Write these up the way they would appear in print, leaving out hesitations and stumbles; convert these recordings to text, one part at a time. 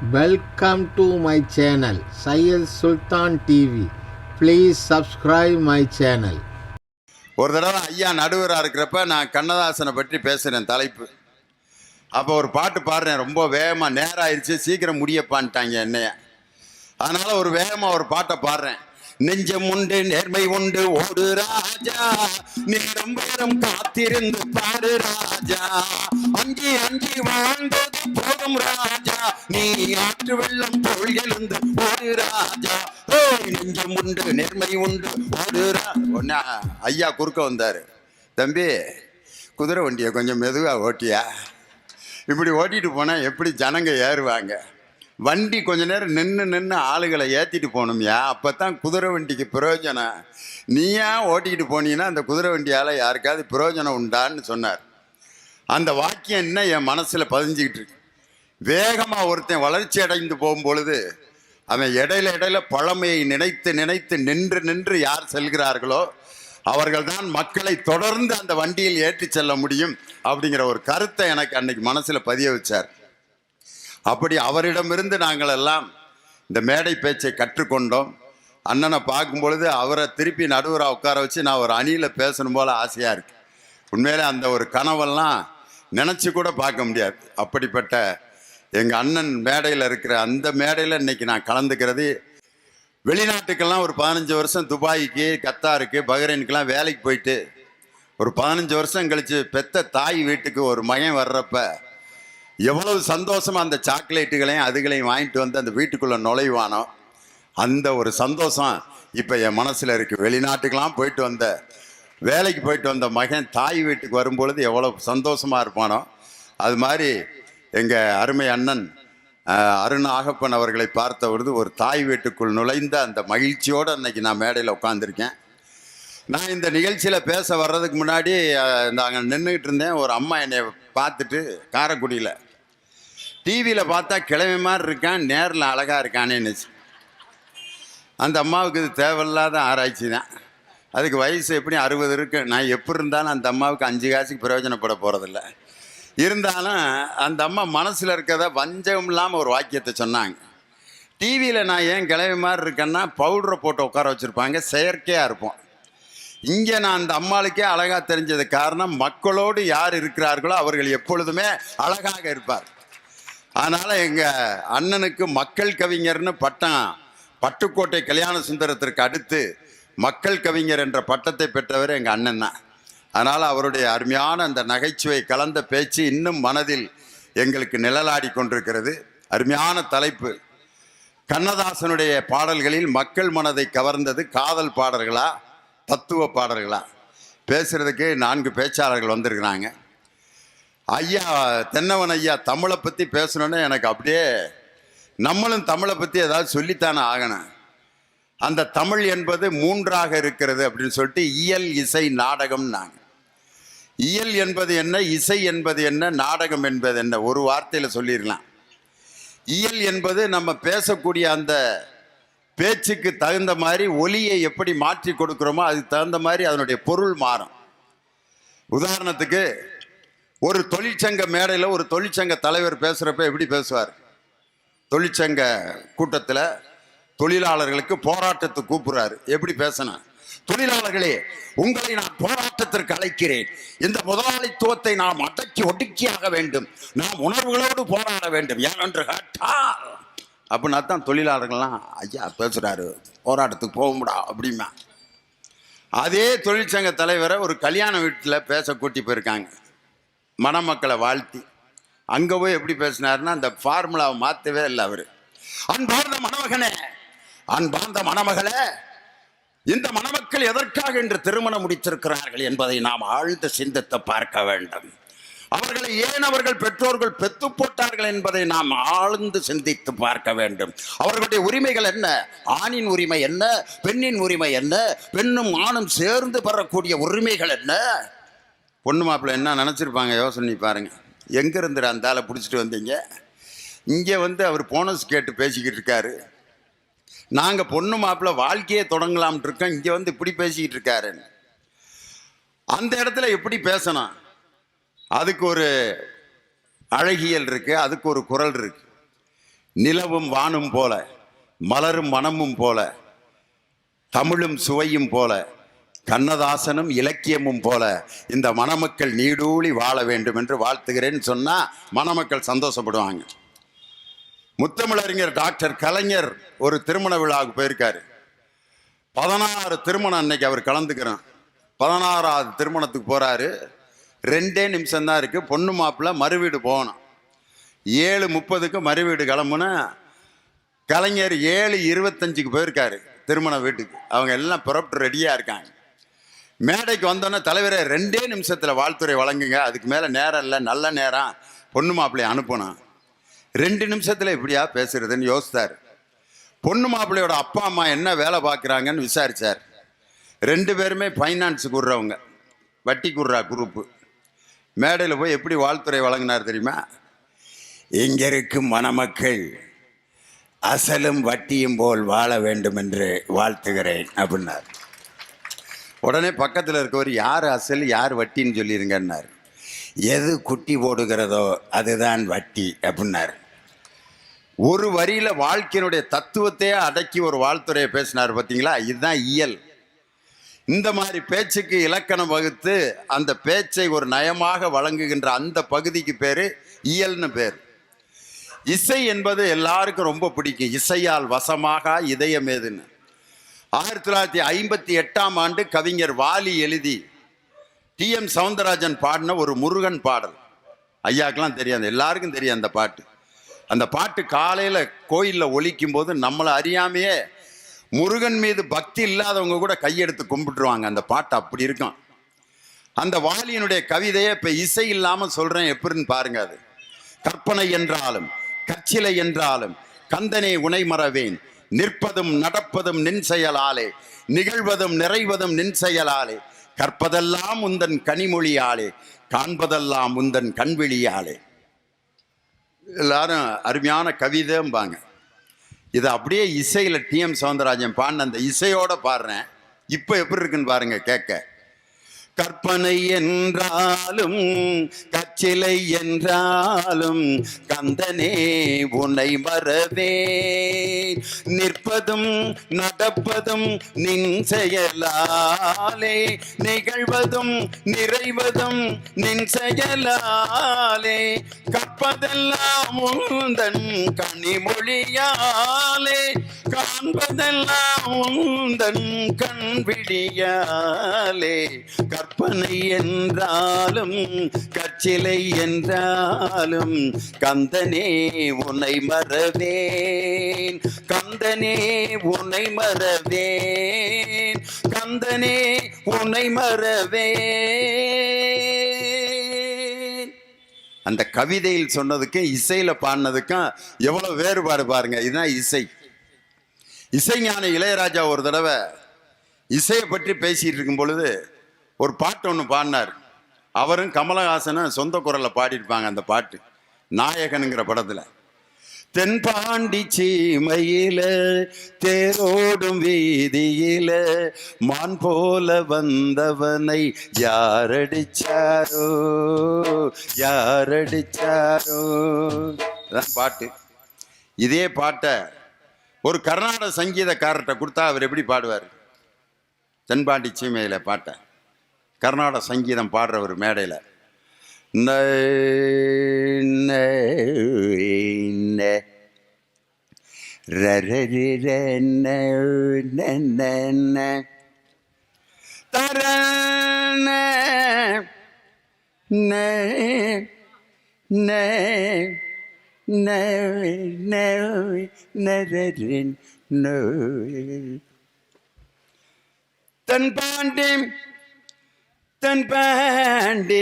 Welcome to my channel, Syed Sultan TV. Please subscribe my channel. ஒரு தடவை ஐயா நடுவராக இருக்கிறப்ப நான் கண்ணதாசனை பற்றி பேசுகிறேன் தலைப்பு. அப்போ ஒரு பாட்டு பாடுறேன், ரொம்ப வேகமாக நேரம் ஆயிடுச்சு, சீக்கிரம் முடியப்பான்ட்டாங்க என்னைய. அதனால் ஒரு வேகமாக ஒரு பாட்டை பாடுறேன். நெஞ்சம் உண்டு நேர்மை உண்டு ஓடு ராஜா, நேரம் பேரம் காத்திருந்து பாடு ராஜா, அஞ்சி அஞ்சி வாழ்ந்தது போதும் ராஜா, நீ ஆற்று வெள்ளம் போல் எழுந்து ஓடு ராஜா, நெஞ்சம் உண்டு நேர்மை உண்டு ஓடு ஒன்னா. ஐயா குறுக்க வந்தாரு, தம்பி குதிரை வண்டியை கொஞ்சம் மெதுவாக ஓட்டியா, இப்படி ஓட்டிட்டு போனால் எப்படி ஜனங்க ஏறுவாங்க, வண்டி கொஞ்ச நேரம் நின்று ஆளுகளை ஏற்றிட்டு போகணும்யா, அப்போ தான் குதிரை வண்டிக்கு பிரயோஜனம், நீயா ஓட்டிக்கிட்டு போனீங்கன்னா அந்த குதிரை வண்டியால் யாருக்காவது பிரயோஜனம் உண்டான்னு சொன்னார். அந்த வாக்கியம் என்ன என் மனசில் பதிஞ்சிக்கிட்டு இருக்கு. வேகமாக ஒருத்தன் வளர்ச்சி அடைந்து போகும்பொழுது அவன் இடையில பழமையை நினைத்து நினைத்து நின்று நின்று யார் செல்கிறார்களோ அவர்கள் தான் மக்களை தொடர்ந்து அந்த வண்டியில் ஏற்றி செல்ல முடியும் அப்படிங்கிற ஒரு கருத்தை எனக்கு அன்னைக்கு மனசில் பதிய வச்சார். அப்படி அவரிடமிருந்து நாங்கள் எல்லாம் இந்த மேடை பேச்சை கற்றுக்கொண்டோம். அண்ணனை பார்க்கும் பொழுது அவரை திருப்பி நடுவராக உட்கார வச்சு நான் ஒரு அணியில் பேசணும் போல் ஆசையாக இருக்கு. உண்மையிலே அந்த ஒரு கனவெல்லாம் நினச்சி கூட பார்க்க முடியாது. அப்படிப்பட்ட எங்கள் அண்ணன் மேடையில் இருக்கிற அந்த மேடையில் இன்னைக்கு நான் கலந்துக்கிறது. வெளிநாட்டுக்கெல்லாம் ஒரு 15 வருஷம் துபாய்க்கு, கத்தாருக்கு, பஹ்ரைனுக்கெல்லாம் வேலைக்கு போயிட்டு ஒரு 15 வருஷம் கழித்து பெத்த தாய் வீட்டுக்கு ஒரு மகன் வர்றப்ப எவ்வளவு சந்தோஷமாக அந்த சாக்லேட்டுகளையும் அதுகளையும் வாங்கிட்டு வந்து அந்த வீட்டுக்குள்ளே நுழைவானோ அந்த ஒரு சந்தோஷம் இப்போ என் மனசில் இருக்குது. வெளிநாட்டுக்கெல்லாம் போயிட்டு வந்த வேலைக்கு போயிட்டு வந்த மகன் தாய் வீட்டுக்கு வரும்பொழுது எவ்வளோ சந்தோஷமாக இருப்பானோ அது மாதிரி எங்கள் அருமை அண்ணன் அருண் ஆகப்பன் அவர்களை பார்த்த பொழுது ஒரு தாய் வீட்டுக்குள் நுழைந்த அந்த மகிழ்ச்சியோடு அன்னைக்கு நான் மேடையில் உட்காந்துருக்கேன். நான் இந்த நிகழ்ச்சியில் பேச வர்றதுக்கு முன்னாடி நாங்கள் நின்றுக்கிட்டு இருந்தேன். ஒரு அம்மா என்னை பார்த்துட்டு காரைக்குடியில் டிவியில் பார்த்தா கிழமை மாதிரி இருக்கான், நேரில் அழகாக இருக்கானேன்னு. அந்த அம்மாவுக்கு இது தேவையில்லாத ஆராய்ச்சி தான். அதுக்கு வயசு எப்படி 60 இருக்கு. நான் எப்படி இருந்தாலும் அந்த அம்மாவுக்கு 5 காசுக்கு பிரயோஜனப்பட போகிறதில்ல. இருந்தாலும் அந்த அம்மா மனசில் இருக்கிறத வஞ்சகம் இல்லாமல் ஒரு வாக்கியத்தை சொன்னாங்க. டிவியில் நான் ஏன் கிழமை மாதிரி இருக்கேன்னா பவுடரை போட்டு உட்கார வச்சுருப்பாங்க, செயற்கையாக இருப்போம். இங்கே நான் அந்த அம்மாளுக்கே அழகாக தெரிஞ்சது காரணம் மக்களோடு யார் இருக்கிறார்களோ அவர்கள் எப்பொழுதுமே அழகாக இருப்பார். அதனால் எங்கள் அண்ணனுக்கு மக்கள் கவிஞர்னு பட்டம், பட்டுக்கோட்டை கல்யாண சுந்தரத்திற்கு அடுத்து மக்கள் கவிஞர் என்ற பட்டத்தை பெற்றவர் எங்கள் அண்ணன் தான். அதனால் அவருடைய அருமையான அந்த நகைச்சுவை கலந்த பேச்சு இன்னும் மனதில் எங்களுக்கு நிழலாடி கொண்டிருக்கிறது. அருமையான தலைப்பு. கண்ணதாசனுடைய பாடல்களில் மக்கள் மனதை கவர்ந்தது காதல் பாடல்களா தத்துவ பாடல்களா? பேசுகிறதுக்கு 4 பேச்சாளர்கள் வந்திருக்கிறாங்க. ஐயா தென்னவன் ஐயா தமிழை பற்றி பேசணுன்னு எனக்கு அப்படியே நம்மளும் தமிழை பற்றி ஏதாவது சொல்லித்தானே ஆகணும். அந்த தமிழ் என்பது 3ஆக இருக்கிறது அப்படின்னு சொல்லிட்டு இயல் இசை நாடகம்னாங்க. இயல் என்பது என்ன, இசை என்பது என்ன, நாடகம் என்பது என்ன, ஒரு வார்த்தையில் சொல்லிடலாம். இயல் என்பது நம்ம பேசக்கூடிய அந்த பேச்சுக்கு தகுந்த மாதிரி ஒலியை எப்படி மாற்றி கொடுக்குறோமோ அதுக்கு தகுந்த மாதிரி அதனுடைய பொருள் மாறும். உதாரணத்துக்கு ஒரு தொழிற்சங்க மேடையில் ஒரு தொழிற்சங்க தலைவர் பேசுகிறப்ப எப்படி பேசுவார்? தொழிற்சங்க கூட்டத்தில் தொழிலாளர்களுக்கு போராட்டத்துக்கு கூப்பிடுறாரு, எப்படி பேசணும்? தொழிலாளர்களே, உங்களை நான் போராட்டத்திற்கு அழைக்கிறேன். இந்த முதலாளித்துவத்தை நாம் அடக்கி ஒடுக்கியாக வேண்டும். நாம் உணர்வுகளோடு போராட வேண்டும். ஏனென்று கேட்டால் அப்படின்னா தான் தொழிலாளர்கள்லாம் ஐயா பேசுகிறாரு, போராட்டத்துக்கு போகும்டா அப்படிமா. அதே தொழிற்சங்க தலைவரை ஒரு கல்யாண வீட்டில் பேச கூட்டி போயிருக்காங்க, மணமக்களை வாழ்த்தி. அங்கே போய் எப்படி பேசினாருன்னா அந்த ஃபார்முலாவை மாற்றவே இல்லை அவர். அன்பார்ந்த மணமகனே, அன்பார்ந்த மணமகளே, இந்த மணமக்கள் எதற்காக இன்று திருமணம் முடித்திருக்கிறார்கள் என்பதை நாம் ஆழ்ந்து சிந்தித்து பார்க்க வேண்டும். அவர்களை ஏன் அவர்கள் பெற்றோர்கள் பெத்து போட்டார்கள் என்பதை நாம் ஆழ்ந்து சிந்தித்து பார்க்க வேண்டும். அவர்களுடைய உரிமைகள் என்ன, ஆணின் உரிமை என்ன, பெண்ணின் உரிமை என்ன, பெண்ணும் ஆணும் சேர்ந்து பெறக்கூடிய உரிமைகள் என்ன. பொண்ணு மாப்பிள்ளை என்ன நினச்சிருப்பாங்க யோசனை பாருங்க. எங்கேருந்து அந்த ஆளை பிடிச்சிட்டு வந்தீங்க? இங்கே வந்து அவர் போனஸ் கேட்டு பேசிக்கிட்டு இருக்காரு. நாங்கள் பொண்ணு மாப்பிள்ளை வாழ்க்கையே தொடங்கலாம்னு இருக்கோம், இங்கே வந்து இப்படி பேசிக்கிட்டு இருக்காரு. அந்த இடத்துல எப்படி பேசணும்? அதுக்கு ஒரு அழகியல் இருக்குது, அதுக்கு ஒரு குரல் இருக்குது. நிலவும் வானும் போல, மலரும் மனமும் போல, தமிழும் சுவையும் போல, கண்ணதாசனும் இலக்கியமும் போல இந்த மணமக்கள் நீடூழி வாழ வேண்டும் என்று வாழ்த்துகிறேன்னு சொன்னா மணமக்கள் சந்தோஷப்படுவாங்க. முத்தமிழறிஞர் டாக்டர் கலைஞர் ஒரு திருமண விழாவுக்கு போயிருக்காரு. 16 திருமணம் அன்னைக்கு அவர் கலந்துக்கிறான். 16வது திருமணத்துக்கு போறாரு. 2 நிமிஷம் தான் இருக்கு. பொண்ணு மாப்பிள்ள மறுவீடு போகணும். 7:30க்கு மறுவீடு கிளம்புனா கலைஞர் 7:25க்கு போயிருக்காரு திருமண வீட்டுக்கு. அவங்க எல்லாம் புறப்பட்டு ரெடியா இருக்காங்க. மேடைக்கு வந்தோன்னே தலைவரை 2 நிமிஷத்துல வாழ்த்துறை வழங்குங்க, அதுக்கு மேல நேரம் இல்லை, நல்ல நேரம், பொண்ணு மாப்பிள்ளையை அனுப்பணும். 2 நிமிஷத்துல இப்படியா பேசுறதுன்னு யோசித்தார். பொண்ணு மாப்பிள்ளையோட அப்பா அம்மா என்ன வேலை பார்க்குறாங்கன்னு விசாரிச்சார். 2 பேருமே ஃபைனான்ஸுக்கு விட்றவங்க, வட்டி குர்றா குரூப்பு. மேடையில் போய் எப்படி வாழ்த்துறை வழங்கினார் தெரியுமா? இங்க இருக்கும் மணமக்கள் அசலும் வட்டியும் போல் வாழ வேண்டும் என்று வாழ்த்துகிறேன் அப்படின்னார். உடனே பக்கத்தில் இருக்கவர் யார் அசல் யார் வட்டின்னு சொல்லிடுங்கன்னார். எது குட்டி போடுகிறதோ அதுதான் வட்டி அப்படின்னார். ஒரு வரியில வாழ்க்கையினுடைய தத்துவத்தையே அடக்கி ஒரு வாழ்த்துறையை பேசினார். பார்த்தீங்களா? இதுதான் இயல். இந்த மாதிரி பேச்சுக்கு இலக்கணம் வகுத்து அந்த பேச்சை ஒரு நயமாக வழங்குகின்ற அந்த பகுதிக்கு பேரு இயல்னு பேர். இசை என்பது எல்லாருக்கும் ரொம்ப பிடிக்கும். இசையால் வசமாக இதயமேதுன்னு 1958ஆம் ஆண்டு கவிஞர் வாலி எழுதி TM சௌந்தரராஜன் பாடின ஒரு முருகன் பாடல். ஐயாக்கெல்லாம் தெரியாது, எல்லாருக்கும் தெரியும் அந்த பாட்டு. அந்த பாட்டு காலையில் கோயிலில் ஒலிக்கும் போது நம்மளை அறியாமையே முருகன் மீது பக்தி இல்லாதவங்க கூட கையெடுத்து கும்பிட்டுருவாங்க. அந்த பாட்டு அப்படி இருக்கும். அந்த வாலியினுடைய கவிதையை இப்போ இசை இல்லாமல் சொல்கிறேன் எப்படின்னு பாருங்க. அது கற்பனை என்றாலும் கச்சிலை என்றாலும் கந்தனே உனை மறவேன், நிற்பதும் நடப்பதும் நின் செயலாலே, நிகழ்வதும் நிறைவதும் நின் செயலாலே, கற்பதெல்லாம் உந்தன் கனிமொழியாலே, காண்பதெல்லாம் உந்தன் கண்விழியாலே. எல்லாரும் அருமையான கவிதைம்பாங்க. இது அப்படியே இசையில் TM சௌந்தரராஜன் பாடின அந்த இசையோட பாடுறேன். இப்போ எப்படி இருக்குன்னு பாருங்க கேட்க. கற்பனை என்றாலும் கச்சிலை என்றாலும் கந்தனே உன்னை மறவேன், நிற்பதும் நடப்பதும் நின் செயலாலே, நிகழ்வதும் நிறைவதும் நின் செயலாலே, கற்பதெல்லாம் உந்தன் கனிமொழியாலே, காண்பதெல்லாம் உந்தன் கண்விழியாலே, கற்பனை என்றாலும் கச்சிலை என்றாலும் கந்தனே உன்னை மறவேன், கந்தனே உன்னை மறவேன், கந்தனே உன்னை மறவேன். அந்த கவிதையில் சொன்னதுக்கும் இசையில பாடினதுக்கும் எவ்வளவு வேறுபாடு பாருங்க. இதுதான் இசை. இசைஞானி இளையராஜா ஒரு தடவை இசையை பற்றி பேசிட்டு இருக்கும் பொழுது ஒரு பாட்டு ஒன்று பாடினார். அவரும் கமலஹாசனும் சொந்த குரலில் பாடியிருப்பாங்க. அந்த பாட்டு நாயகனுங்கிற படத்தில். தென்பாண்டி சீமையில தேரோடும் வீதியில மான் போல வந்தவனை யாரடிச்சாரோ யாரடிச்சாரோ, அதான் பாட்டு. இதே பாட்டை ஒரு கர்நாடக சங்கீதக்காரர்கிட்ட கொடுத்தா அவர் எப்படி பாடுவார்? தென்பாண்டி சீமையில பாட்டை கர்நாடக சங்கீதம் பாடுற ஒரு மேடையில் தென்பாண்டி தென்பாண்டி தென்பாண்டி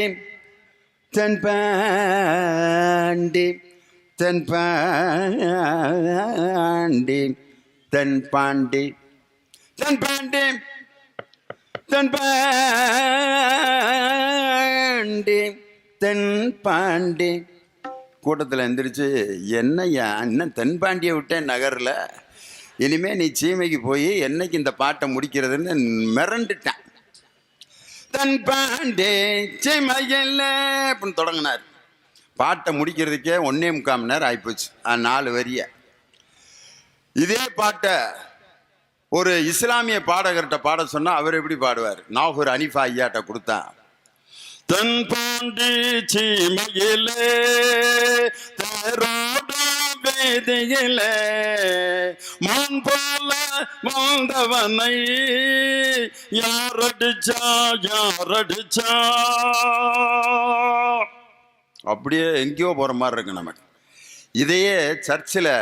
தென்பாண்டி தென்பாண்டி தென்பாண்டி தென்பாண்டி தென்பாண்டி. கூட்டத்தில் எந்திரிச்சு, என்னையா இன்னும் தென்பாண்டியை விட்டேன் நகரில், இனிமே நீ சீமைக்கு போய் என்னைக்கு இந்த பாட்டை முடிக்கிறதுன்னு மிரண்டுட்டான். தென்பாண்டி சீமையில் அப்படின்னு தொடங்கினார். பாட்டை முடிக்கிறதுக்கே 1.25 மணி நேரம் ஆகிப்போச்சு. 4 வரிய இதே பாட்டை ஒரு இஸ்லாமிய பாடகர்கிட்ட பாட சொன்னா அவர் எப்படி பாடுவார்? நாகூர் அனிஃபா ஐயாட்ட கொடுத்தா, தன் பாண்டி சீமையிலே தேரோடு வேதியிலே மான் போல வாழ்ந்தவனை யாரடிச்சா யாரடிச்சா, அப்படியே எங்கேயோ போற மாதிரி இருக்கு நமக்கு. இதையே சர்ச்சில்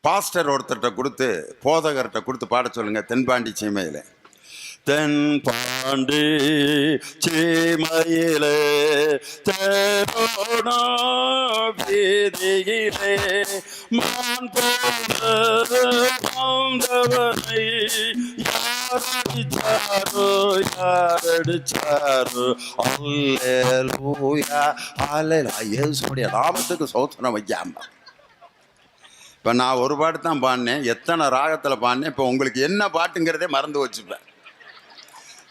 பாஸ்டர் ஒருத்தர்கிட்ட கொடுத்து, போதகர்கிட்ட கொடுத்து பாட சொல்லுங்க. தென்பாண்டி சீமையில, தென்பாண்டி சீமையிலே தேரோடா வீதியிலே மான் போல வாழ்ந்தவனை யாரடிச்சாரோ யாரடிச்சாரோ, அல்லேலூயா அல்லேலூயா, இயேசுவுடைய நாமத்துக்கு ஸ்தோத்திரம் வைக்காம. இப்போ நான் ஒரு பாட்டு தான் பாடினேன், எத்தனை ராகத்தில் பாடினேன். இப்போ உங்களுக்கு என்ன பாட்டுங்கிறதே மறந்து வச்சுப்பேன்.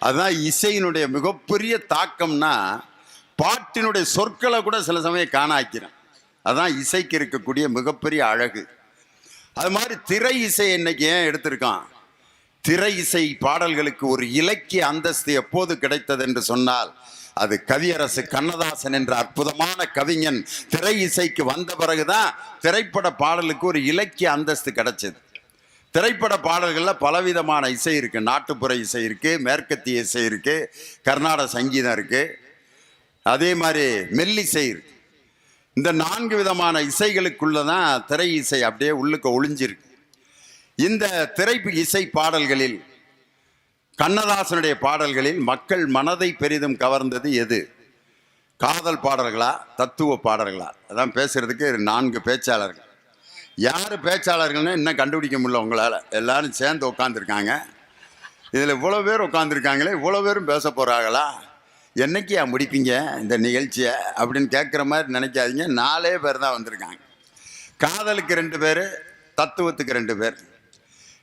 அதுதான் இசையினுடைய மிகப்பெரிய தாக்கம்னா, பாட்டினுடைய சொற்களை கூட சில சமயம் காணாக்கிறேன். அதுதான் இசைக்கு இருக்கக்கூடிய மிகப்பெரிய அழகு. அது மாதிரி திரை இசை இன்னைக்கு ஏன் எடுத்திருக்கான்? திரை இசை பாடல்களுக்கு ஒரு இலக்கிய அந்தஸ்து எப்போது கிடைத்தது என்று சொன்னால், அது கவியரசு கண்ணதாசன் என்ற அற்புதமான கவிஞன் திரை இசைக்கு வந்த பிறகுதான் திரைப்பட பாடலுக்கு ஒரு இலக்கிய அந்தஸ்து கிடைச்சது. திரைப்பட பாடல்களில் பலவிதமான இசை இருக்கு. நாட்டுப்புற இசை இருக்கு, மேற்கத்திய இசை இருக்கு, கர்நாடக சங்கீதம் இருக்கு, அதே மாதிரி மெல்லிசை இருக்கு. இந்த 4 விதமான இசைகளுக்குள்ளதான் திரை இசை அப்படியே உள்ளுக்கு ஒளிஞ்சிருக்கு. இந்த திரை இசை பாடல்களில், கண்ணதாசனுடைய பாடல்களில் மக்கள் மனதை பெரிதும் கவர்ந்தது எது? காதல் பாடல்களா, தத்துவ பாடல்களா? அதான் பேசுறதுக்கு 4 பேச்சாளர்கள். யார் பேச்சாளர்கள்னு இன்னும் கண்டுபிடிக்க முடியல உங்களால். எல்லாரும் சேர்ந்து உட்காந்துருக்காங்க. இதில் இவ்வளோ பேர் உட்காந்துருக்காங்களே, இவ்வளோ பேரும் பேச போகிறாங்களா? என்னைக்கு முடிப்பீங்க இந்த நிகழ்ச்சியை அப்படின்னு கேட்குற மாதிரி நினைக்காதீங்க. 4 பேர் தான் வந்திருக்காங்க. காதலுக்கு 2 பேர், தத்துவத்துக்கு 2 பேர்.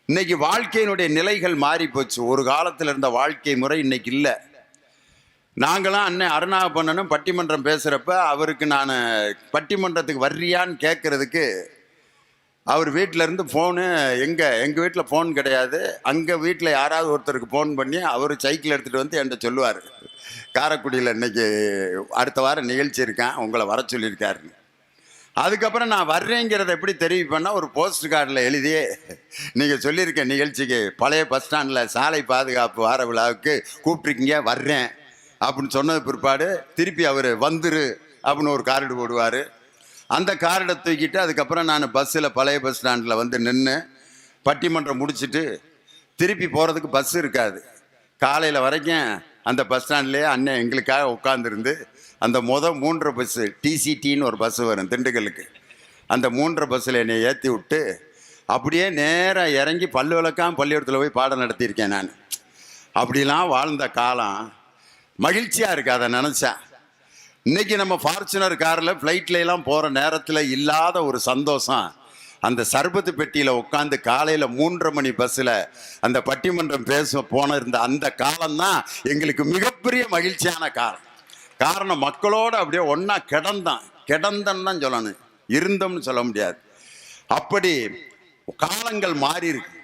இன்னைக்கு வாழ்க்கையினுடைய நிலைகள் மாறி போச்சு. ஒரு காலத்தில் இருந்த வாழ்க்கை முறை இன்னைக்கு இல்லை. நாங்களாம் அண்ணன் அருணாபண்ணனும் பட்டிமன்றம் பேசுகிறப்ப அவருக்கு நான் பட்டிமன்றத்துக்கு வர்றியான்னு கேட்குறதுக்கு அவர் வீட்டிலேருந்து ஃபோனு, எங்கள் வீட்டில் ஃபோன் கிடையாது, அங்கே வீட்டில் யாராவது ஒருத்தருக்கு ஃபோன் பண்ணி அவர் சைக்கிள் எடுத்துகிட்டு வந்து என்கிட்ட சொல்லுவார், காரைக்குடியில் இன்னைக்கு அடுத்த வாரம் நிகழ்ச்சி இருக்கேன், உங்களை வர சொல்லியிருக்காருன்னு. அதுக்கப்புறம் நான் வர்றேங்கிறத எப்படி தெரிவிப்பேன்னா, ஒரு போஸ்ட் கார்டில் எழுதி, நீங்கள் சொல்லியிருக்க நிகழ்ச்சிக்கு பழைய பஸ் ஸ்டாண்டில் சாலை பாதுகாப்பு வார விழாவுக்கு கூப்பிட்ருக்கீங்க, வர்றேன் அப்படின்னு சொன்னது பிற்பாடு திருப்பி அவர் வந்துரு அப்படின்னு ஒரு கார்டு போடுவார். அந்த கார்டை தூக்கிட்டு அதுக்கப்புறம் நான் பஸ்ஸில் பழைய பஸ் ஸ்டாண்டில் வந்து நின்று பட்டிமன்றம் முடிச்சுட்டு திருப்பி போகிறதுக்கு பஸ் இருக்காது. காலையில் வரைக்கும் அந்த பஸ் ஸ்டாண்ட்லேயே அண்ணன் எங்களுக்காக உட்காந்துருந்து அந்த 3 பஸ்ஸு டிசிடின்னு ஒரு பஸ்ஸு வரும் திண்டுக்கலுக்கு, அந்த 3 பஸ்ஸில் என்னை ஏற்றி விட்டு அப்படியே நேராக இறங்கி பல்லு விளக்காம பள்ளிக்கூடத்தில் போய் பாடம் நடத்தியிருக்கேன் நான். அப்படிலாம் வாழ்ந்த காலம் மகிழ்ச்சியாக இருக்குது அதை நினச்சேன். இன்றைக்கி நம்ம ஃபார்ச்சுனர் காரில் ஃப்ளைட்லாம் போகிற நேரத்தில் இல்லாத ஒரு சந்தோஷம் அந்த சர்பத்து பெட்டியில் உட்காந்து காலையில் 3:30 மணி பஸ்ஸில் அந்த பட்டிமன்றம் இருந்த அந்த காலம்தான் எங்களுக்கு மிகப்பெரிய மகிழ்ச்சியான காலம். காரணம், மக்களோடு அப்படியே ஒன்றா கிடந்தன்னு தான் சொல்லணும், இருந்தோம்னு சொல்ல முடியாது. அப்படி காலங்கள் மாறி இருக்கு.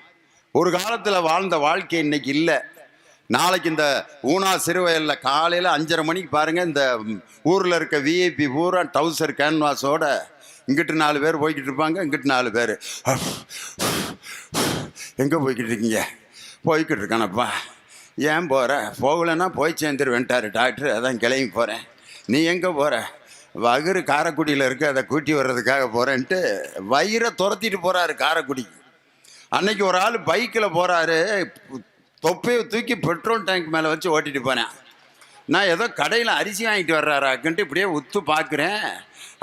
ஒரு காலத்தில் வாழ்ந்த வாழ்க்கை இன்னைக்கு இல்லை. நாளைக்கு இந்த ஊனா சிறுவயலில் காலையில் 5:30 மணிக்கு பாருங்கள், இந்த ஊரில் இருக்க விஐபி பூரா டவுசர் கேன்வாஸோட இங்கிட்டு 4 பேர் போய்கிட்டு இருப்பாங்க, இங்கிட்டு 4 பேர். எங்கே போய்கிட்டு இருக்கீங்க? போய்கிட்டு இருக்கானப்பா. ஏன் போகிற? போகலைன்னா போய் சேர்ந்துருவேன்ட்டார் டாக்டர், அதான் கிளம்பி போகிறேன். நீ எங்கே போகிற? வயிறு காரைக்குடியில் இருக்கு, அதை கூட்டி வர்றதுக்காக போகிறேன்ட்டு வயிறை துரத்திட்டு போகிறாரு காரைக்குடிக்கு. அன்னைக்கு ஒரு ஆள் பைக்கில் போகிறாரு, தொப்பையை தூக்கி பெட்ரோல் டேங்க் மேலே வச்சு ஓட்டிட்டு போனேன். நான் ஏதோ கடையில் அரிசி வாங்கிட்டு வர்றாராக்குன்ட்டு இப்படியே உத்து பார்க்குறேன்.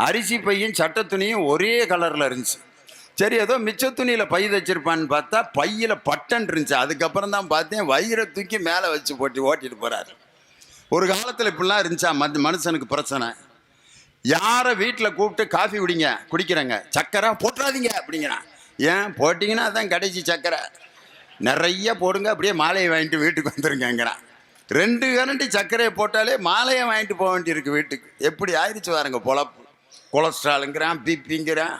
அரிசி பையும் சட்டை துணியும் ஒரே கலரில் இருந்துச்சு. சரி, ஏதோ மிச்ச துணியில் பை தைச்சிருப்பான்னு பார்த்தா பையில் பட்டன் இருந்துச்சு. அதுக்கப்புறம் தான் பார்த்தேன் வயிறை தூக்கி மேலே வச்சு ஓட்டிட்டு போகிறாரு. ஒரு காலத்தில் இப்படிலாம் இருந்துச்சா மனுஷனுக்கு பிரச்சனை? யாரை வீட்டில் கூப்பிட்டு காஃபி குடிக்கிறேங்க, சக்கரை போட்டுறாதீங்க அப்படிங்கிறான். ஏன் போட்டிங்கன்னா அதான் கடைசி சக்கரை, நிறைய போடுங்க, அப்படியே மாலையை வாங்கிட்டு வீட்டுக்கு வந்துருங்கிறான். 2 கரண்டி சர்க்கரையை போட்டாலே மாலையை வாங்கிட்டு போக வேண்டியிருக்கு வீட்டுக்கு. எப்படி ஆயிடுச்சு பாருங்க பொழப்பு. கொலஸ்ட்ராலுங்கிறான், பிபிங்கிறான்.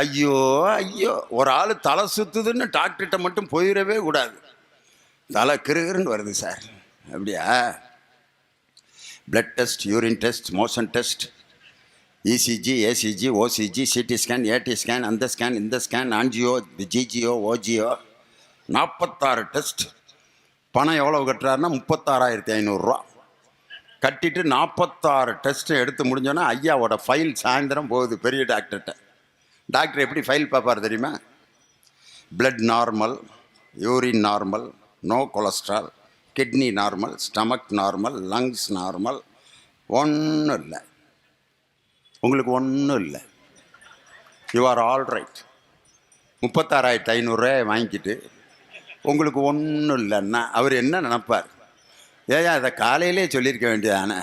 ஐயோ ஐயோ, ஒரு ஆள் தலை சுத்துதுன்னு டாக்டர்கிட்ட மட்டும் போயிடவே கூடாது. தலை கிருகிருன்னு வருது சார், அப்படியா? Blood test, urine test, motion test, ECG, ACG, OCG, CT scan, AD scan, அந்த ஸ்கேன், இந்த ஸ்கேன், ஆன்ஜியோ, ஜிஜிஓ, ஓஜியோ, 46 டெஸ்ட். பணம் எவ்வளோ கட்டுறாருன்னா 36,500 கட்டிட்டு 46 டெஸ்ட்டு எடுத்து முடிஞ்சோன்னா ஐயாவோட ஃபைல் சாயந்தரம் போகுது பெரிய டாக்டர்கிட்ட. டாக்டர் எப்படி ஃபைல் பார்ப்பார் தெரியுமா? Blood normal, urine normal, no cholesterol, kidney normal, stomach normal, lungs normal, ஒன்றும் இல்லை, உங்களுக்கு ஒன்றும் இல்லை, யூ ஆர் ஆல் ரைட். 36,500 வாங்கிக்கிட்டு உங்களுக்கு ஒன்றும் இல்லைன்னா அவர் என்ன நினப்பார்? ஏயா இதை காலையிலே சொல்லியிருக்க வேண்டியதானே.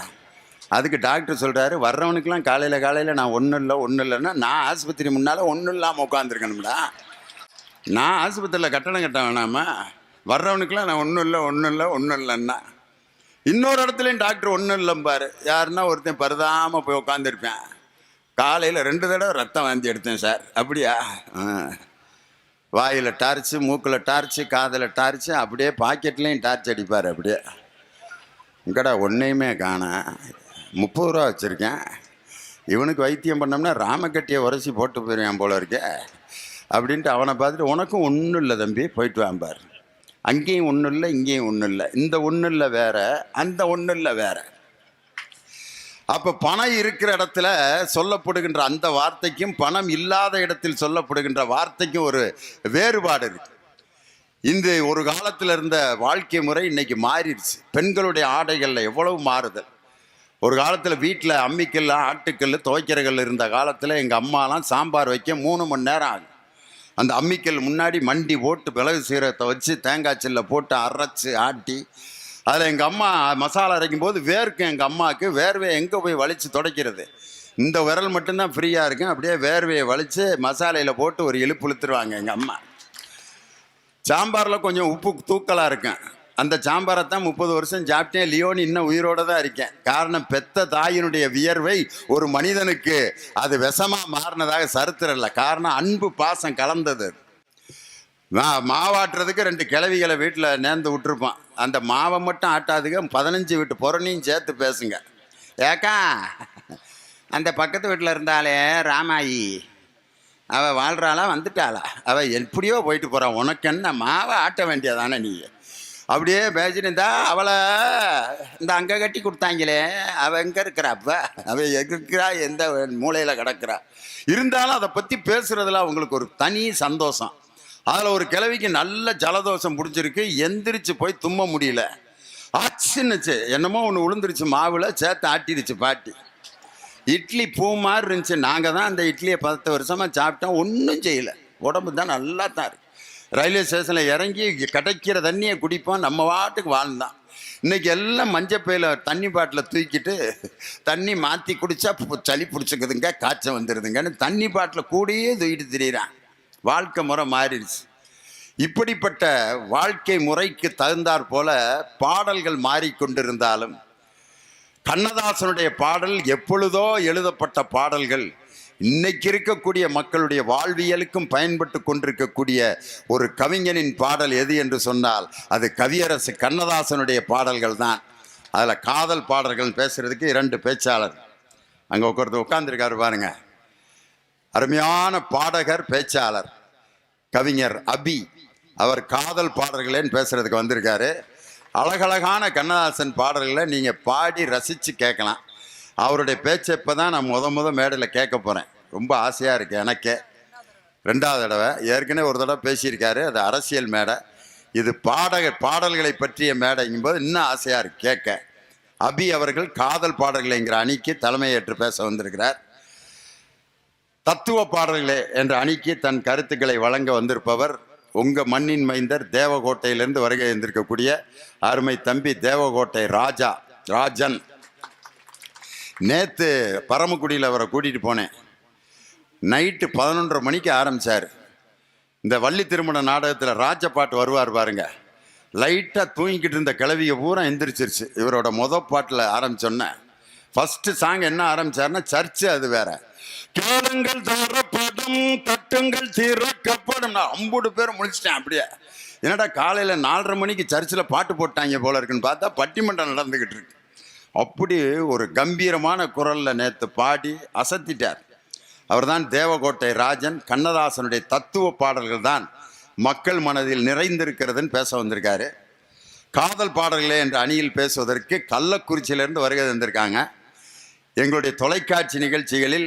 அதுக்கு டாக்டர் சொல்கிறாரு, வர்றவனுக்கெல்லாம் காலையில் நான் ஒன்றும் இல்லைன்னா நான் ஆஸ்பத்திரி முன்னால் ஒன்றும் இல்லாமல் உட்காந்துருக்கணும்டா. நான் ஆஸ்பத்திரியில் கட்டணம் கட்ட வேணாமா? வர்றவனுக்கெல்லாம் நான் ஒன்றும் இல்லைன்னா இன்னொரு இடத்துலையும் டாக்டர் ஒன்றும் இல்லைம்பார். யாருன்னா ஒருத்தன் பருதாமல் போய் உட்காந்துருப்பேன், காலையில் 2 தடவை ரத்தம் வாந்தி எடுத்தேன் சார். அப்படியா? வாயில் டார்ச்சு, மூக்கில் டார்ச்சு, காதில் டார்ச்சு, அப்படியே பாக்கெட்லேயும் டார்ச் அடிப்பார். அப்படியே இங்கடா ஒன்றையுமே காணா, 30 ரூபா வச்சுருக்கேன், இவனுக்கு வைத்தியம் பண்ணோம்னா ராமக்கட்டியை உரசி போட்டு போயிருவேன் போல இருக்க அப்படின்ட்டு அவனை பார்த்துட்டு உனக்கும் ஒன்றும் இல்லை தம்பி, போயிட்டு வாம்பார். அங்கேயும் ஒன்றும் இல்லை, இங்கேயும் ஒன்றும் இல்லை, இந்த ஒன்றும் இல்லை வேற, அந்த ஒன்றும் இல்லை வேற. அப்போ பணம் இருக்கிற இடத்துல சொல்லப்படுகின்ற அந்த வார்த்தைக்கும் பணம் இல்லாத இடத்தில் சொல்லப்படுகின்ற வார்த்தைக்கும் ஒரு வேறுபாடு இருக்கு. இந்த ஒரு காலத்தில் இருந்த வாழ்க்கை முறை இன்னைக்கு மாறிடுச்சு. பெண்களுடைய ஆடைகளில் எவ்வளவு மாறுதல். ஒரு காலத்தில் வீட்டில் அம்மிக்கல், ஆட்டுக்கல், துவைக்கிறகல் இருந்த காலத்தில் எங்கள் அம்மாலாம் சாம்பார் வைக்க 3 மணி நேரம் ஆகும். அந்த அம்மிக்கல் முன்னாடி மண்டி போட்டு மிளகு சீரகத்தை வச்சு தேங்காய் சில்ல போட்டு அரைச்சி ஆட்டி அதில் எங்கள் அம்மா மசாலா அரைக்கும் போது வேர்க்கும். எங்கள் அம்மாவுக்கு வேர்வையை எங்கே போய் வலித்து துடைக்கிறது? இந்த விரல் மட்டும்தான் ஃப்ரீயாக இருக்கும். அப்படியே வேர்வையை வலித்து மசாலையில் போட்டு ஒரு இழுப்பு இழுத்துருவாங்க எங்கள் அம்மா. சாம்பாரில் கொஞ்சம் உப்பு தூக்கலாக இருக்கும். அந்த சாம்பாரை தான் 30 வருஷம் சாப்பிட்டேன், லியோனி இன்னும் உயிரோடு தான் இருக்கேன். காரணம், பெத்த தாயினுடைய வியர்வை ஒரு மனிதனுக்கு அது விஷமாக மாறினதாக சரித்திரம் இல்லை. காரணம், அன்பு பாசம் கலந்தது. மாவாட்டுறதுக்கு 2 கிழவிகளை வீட்டில் நேர்ந்து விட்டுருப்பான். அந்த மாவை மட்டும் ஆட்டாதுங்க, 15 வீட்டு புறணியும் சேர்த்து பேசுங்க. ஏக்கா, அந்த பக்கத்து வீட்டில் இருந்தாலே ராமாயி, அவள் வாழ்கிறாளா வந்துட்டாளா? அவள் எப்படியோ போயிட்டு போகிறான், உனக்கு என்ன மாவை ஆட்ட வேண்டியதானே நீ? அப்படியே பேசினிருந்தா அவளை இந்த அங்கே கட்டி கொடுத்தாங்களே, அவள் எங்கே இருக்கிறா? அப்போ அவள் இருக்கிறா, எந்த மூலையில் கிடக்கிறா? இருந்தாலும் அதை பற்றி பேசுகிறதுல அவங்களுக்கு ஒரு தனி சந்தோஷம். அதில் ஒரு கிழவிக்கு நல்ல ஜலதோஷம் பிடிச்சிருக்கு, எந்திரிச்சு போய் தும்ம முடியல, ஆச்சுன்னுச்சு, என்னமோ ஒன்று விழுந்துருச்சு, மாவில் சேர்த்து ஆட்டிடுச்சு பாட்டி. இட்லி பூ மாதிரி இருந்துச்சு. நாங்கள் தான் அந்த இட்லியை 10 வருஷமாக சாப்பிட்டோம், ஒன்றும் செய்யலை, உடம்பு தான் நல்லா தான் இருக்கு. ரயில்வே ஸ்டேஷனில் இறங்கி கிடைக்கிற தண்ணியை குடிப்போம், நம்ம வாட்டுக்கு வாழ்ந்தான். இன்றைக்கி எல்லாம் மஞ்சப்பையில் தண்ணி பாட்டில் தூக்கிட்டு தண்ணி மாற்றி குடித்தா சளி பிடிச்சிக்குதுங்க, காய்ச்சல் வந்துடுதுங்கன்னு தண்ணி பாட்டில் கூடயே தூக்கிட்டு திரியிறான். வாழ்க்கை முறை மாறிடுச்சு. இப்படிப்பட்ட வாழ்க்கை முறைக்கு தகுந்தாற் போல பாடல்கள் மாறிக்கொண்டிருந்தாலும் கண்ணதாசனுடைய பாடல் எப்பொழுதோ எழுதப்பட்ட பாடல்கள் இன்னைக்கு இருக்கக்கூடிய மக்களுடைய வாழ்வியலுக்கும் பயன்பட்டு கொண்டிருக்கக்கூடிய ஒரு கவிஞனின் பாடல் எது என்று சொன்னால் அது கவியரசு கண்ணதாசனுடைய பாடல்கள் தான். அதில் காதல் பாடல்கள் பேசுகிறதுக்கு 2 பேச்சாளர் அங்கே உட்கார்ந்துருக்காரு பாருங்க. அருமையான பாடகர், பேச்சாளர், கவிஞர் அபி. அவர் காதல் பாடல்களேன்னு பேசுகிறதுக்கு வந்திருக்காரு. அழகழகான கண்ணதாசன் பாடல்களை நீங்கள் பாடி ரசித்து கேட்கலாம். அவருடைய பேச்சை இப்போ தான் நான் முத மேடையில் கேட்க போகிறேன். ரொம்ப ஆசையாக இருக்குது எனக்கே. 2வது தடவை, ஏற்கனவே ஒரு தடவை பேசியிருக்காரு, அது அரசியல் மேடை. இது பாடல்களை பற்றிய மேடைங்கும்போது இன்னும் ஆசையாக இருக்குது கேட்க. அபி அவர்கள் காதல் பாடல்களைங்கிற அணிக்கு தலைமையேற்று பேச வந்திருக்கிறார். தத்துவ பாடல்களே என்ற அணிக்கு தன் கருத்துக்களை வழங்க வந்திருப்பவர் உங்கள் மண்ணின் மைந்தர், தேவகோட்டையிலிருந்து வருகை இருந்திருக்கக்கூடிய அருமை தம்பி தேவகோட்டை ராஜன். நேற்று பரமக்குடியில் அவரை கூட்டிகிட்டு போனேன். நைட்டு 11:30 மணிக்கு ஆரம்பித்தார். இந்த வள்ளி திருமண நாடகத்தில் ராஜபாட்டு வருவார் பாருங்க. லைட்டாக தூங்கிக்கிட்டு இருந்த கிழவியை பூரா எந்திரிச்சிருச்சு. இவரோட பாட்டில் ஆரம்பித்தோன்னே ஃபர்ஸ்ட் சாங் என்ன ஆரம்பிச்சாருன்னா சர்ச்சு அது வேற. கேளுங்கள் தரப்படும், தட்டுங்கள் திறக்கப்படும். நான் 50 பேர் முடிச்சிட்டேன் அப்படியே. என்னடா காலையில் 4:30 மணிக்கு சர்ச்சில் பாட்டு போட்டாங்க போல இருக்குன்னு பார்த்தா பட்டிமன்றம் நடந்துக்கிட்டு இருக்கு. அப்படி ஒரு கம்பீரமான குரலில் நேற்று பாடி அசத்திட்டார். அவர் தான் தேவகோட்டை ராஜன். கண்ணதாசனுடைய தத்துவ பாடல்கள் தான் மக்கள் மனதில் நிறைந்திருக்கிறதுன்னு பேச வந்திருக்காரு. காதல் பாடல்களே என்ற அணியில் பேசுவதற்கு கள்ளக்குறிச்சியிலேருந்து வருகை தந்திருக்காங்க. எங்களுடைய தொலைக்காட்சி நிகழ்ச்சிகளில்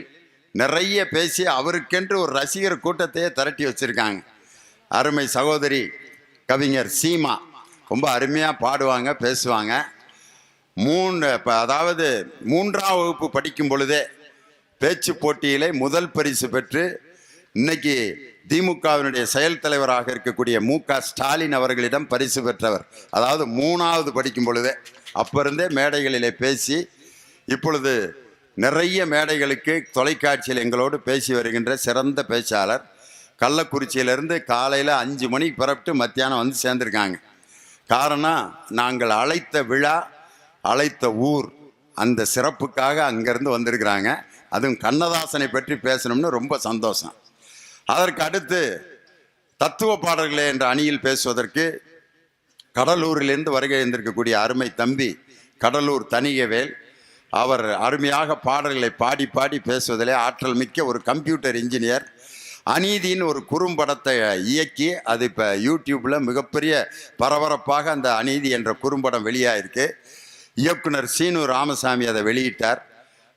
நிறைய பேசி அவருக்கென்று ஒரு ரசிகர் கூட்டத்தையே திரட்டி வச்சுருக்காங்க. அருமை சகோதரி கவிஞர் சீமா ரொம்ப அருமையாக பாடுவாங்க, பேசுவாங்க. அதாவது 3ஆம் வகுப்பு படிக்கும் பொழுதே பேச்சு போட்டியிலே முதல் பரிசு பெற்று இன்னைக்கு திமுகவினுடைய செயல் தலைவராக இருக்கக்கூடிய மு.க. ஸ்டாலின் அவர்களிடம் பரிசு பெற்றவர். அதாவது 3ஆவது படிக்கும் பொழுதே. அப்போ இருந்தே மேடைகளிலே பேசி இப்பொழுது நிறைய மேடைகளுக்கு தொலைக்காட்சியில் எங்களோடு பேசி வருகின்ற சிறந்த பேச்சாளர். கள்ளக்குறிச்சியிலேருந்து காலையில் 5 மணிக்கு புறப்பட்டு மத்தியானம் வந்து சேர்ந்துருக்காங்க. காரணம், நாங்கள் அழைத்த விழா, அழைத்த ஊர், அந்த சிறப்புக்காக அங்கேருந்து வந்திருக்கிறாங்க. அதுவும் கண்ணதாசனை பற்றி பேசணும்னு ரொம்ப சந்தோஷம். அதற்கு அடுத்து தத்துவ பாடல்களே என்ற அணியில் பேசுவதற்கு கடலூரிலிருந்து வருகை இருந்திருக்கக்கூடிய அருமை தம்பி கடலூர் தனிகவேல். அவர் அருமையாக பாடல்களை பாடி பாடி பேசுவதிலே ஆற்றல் மிக்க ஒரு கம்ப்யூட்டர் இன்ஜினியர். அநீதியின் ஒரு குறும்படத்தை இயக்கி அது இப்போ யூடியூப்பில் மிகப்பெரிய பரபரப்பாக அந்த அநீதி என்ற குறும்படம் வெளியாயிருக்கு. இயக்குனர் சீனு ராமசாமி அதை வெளியிட்டார்.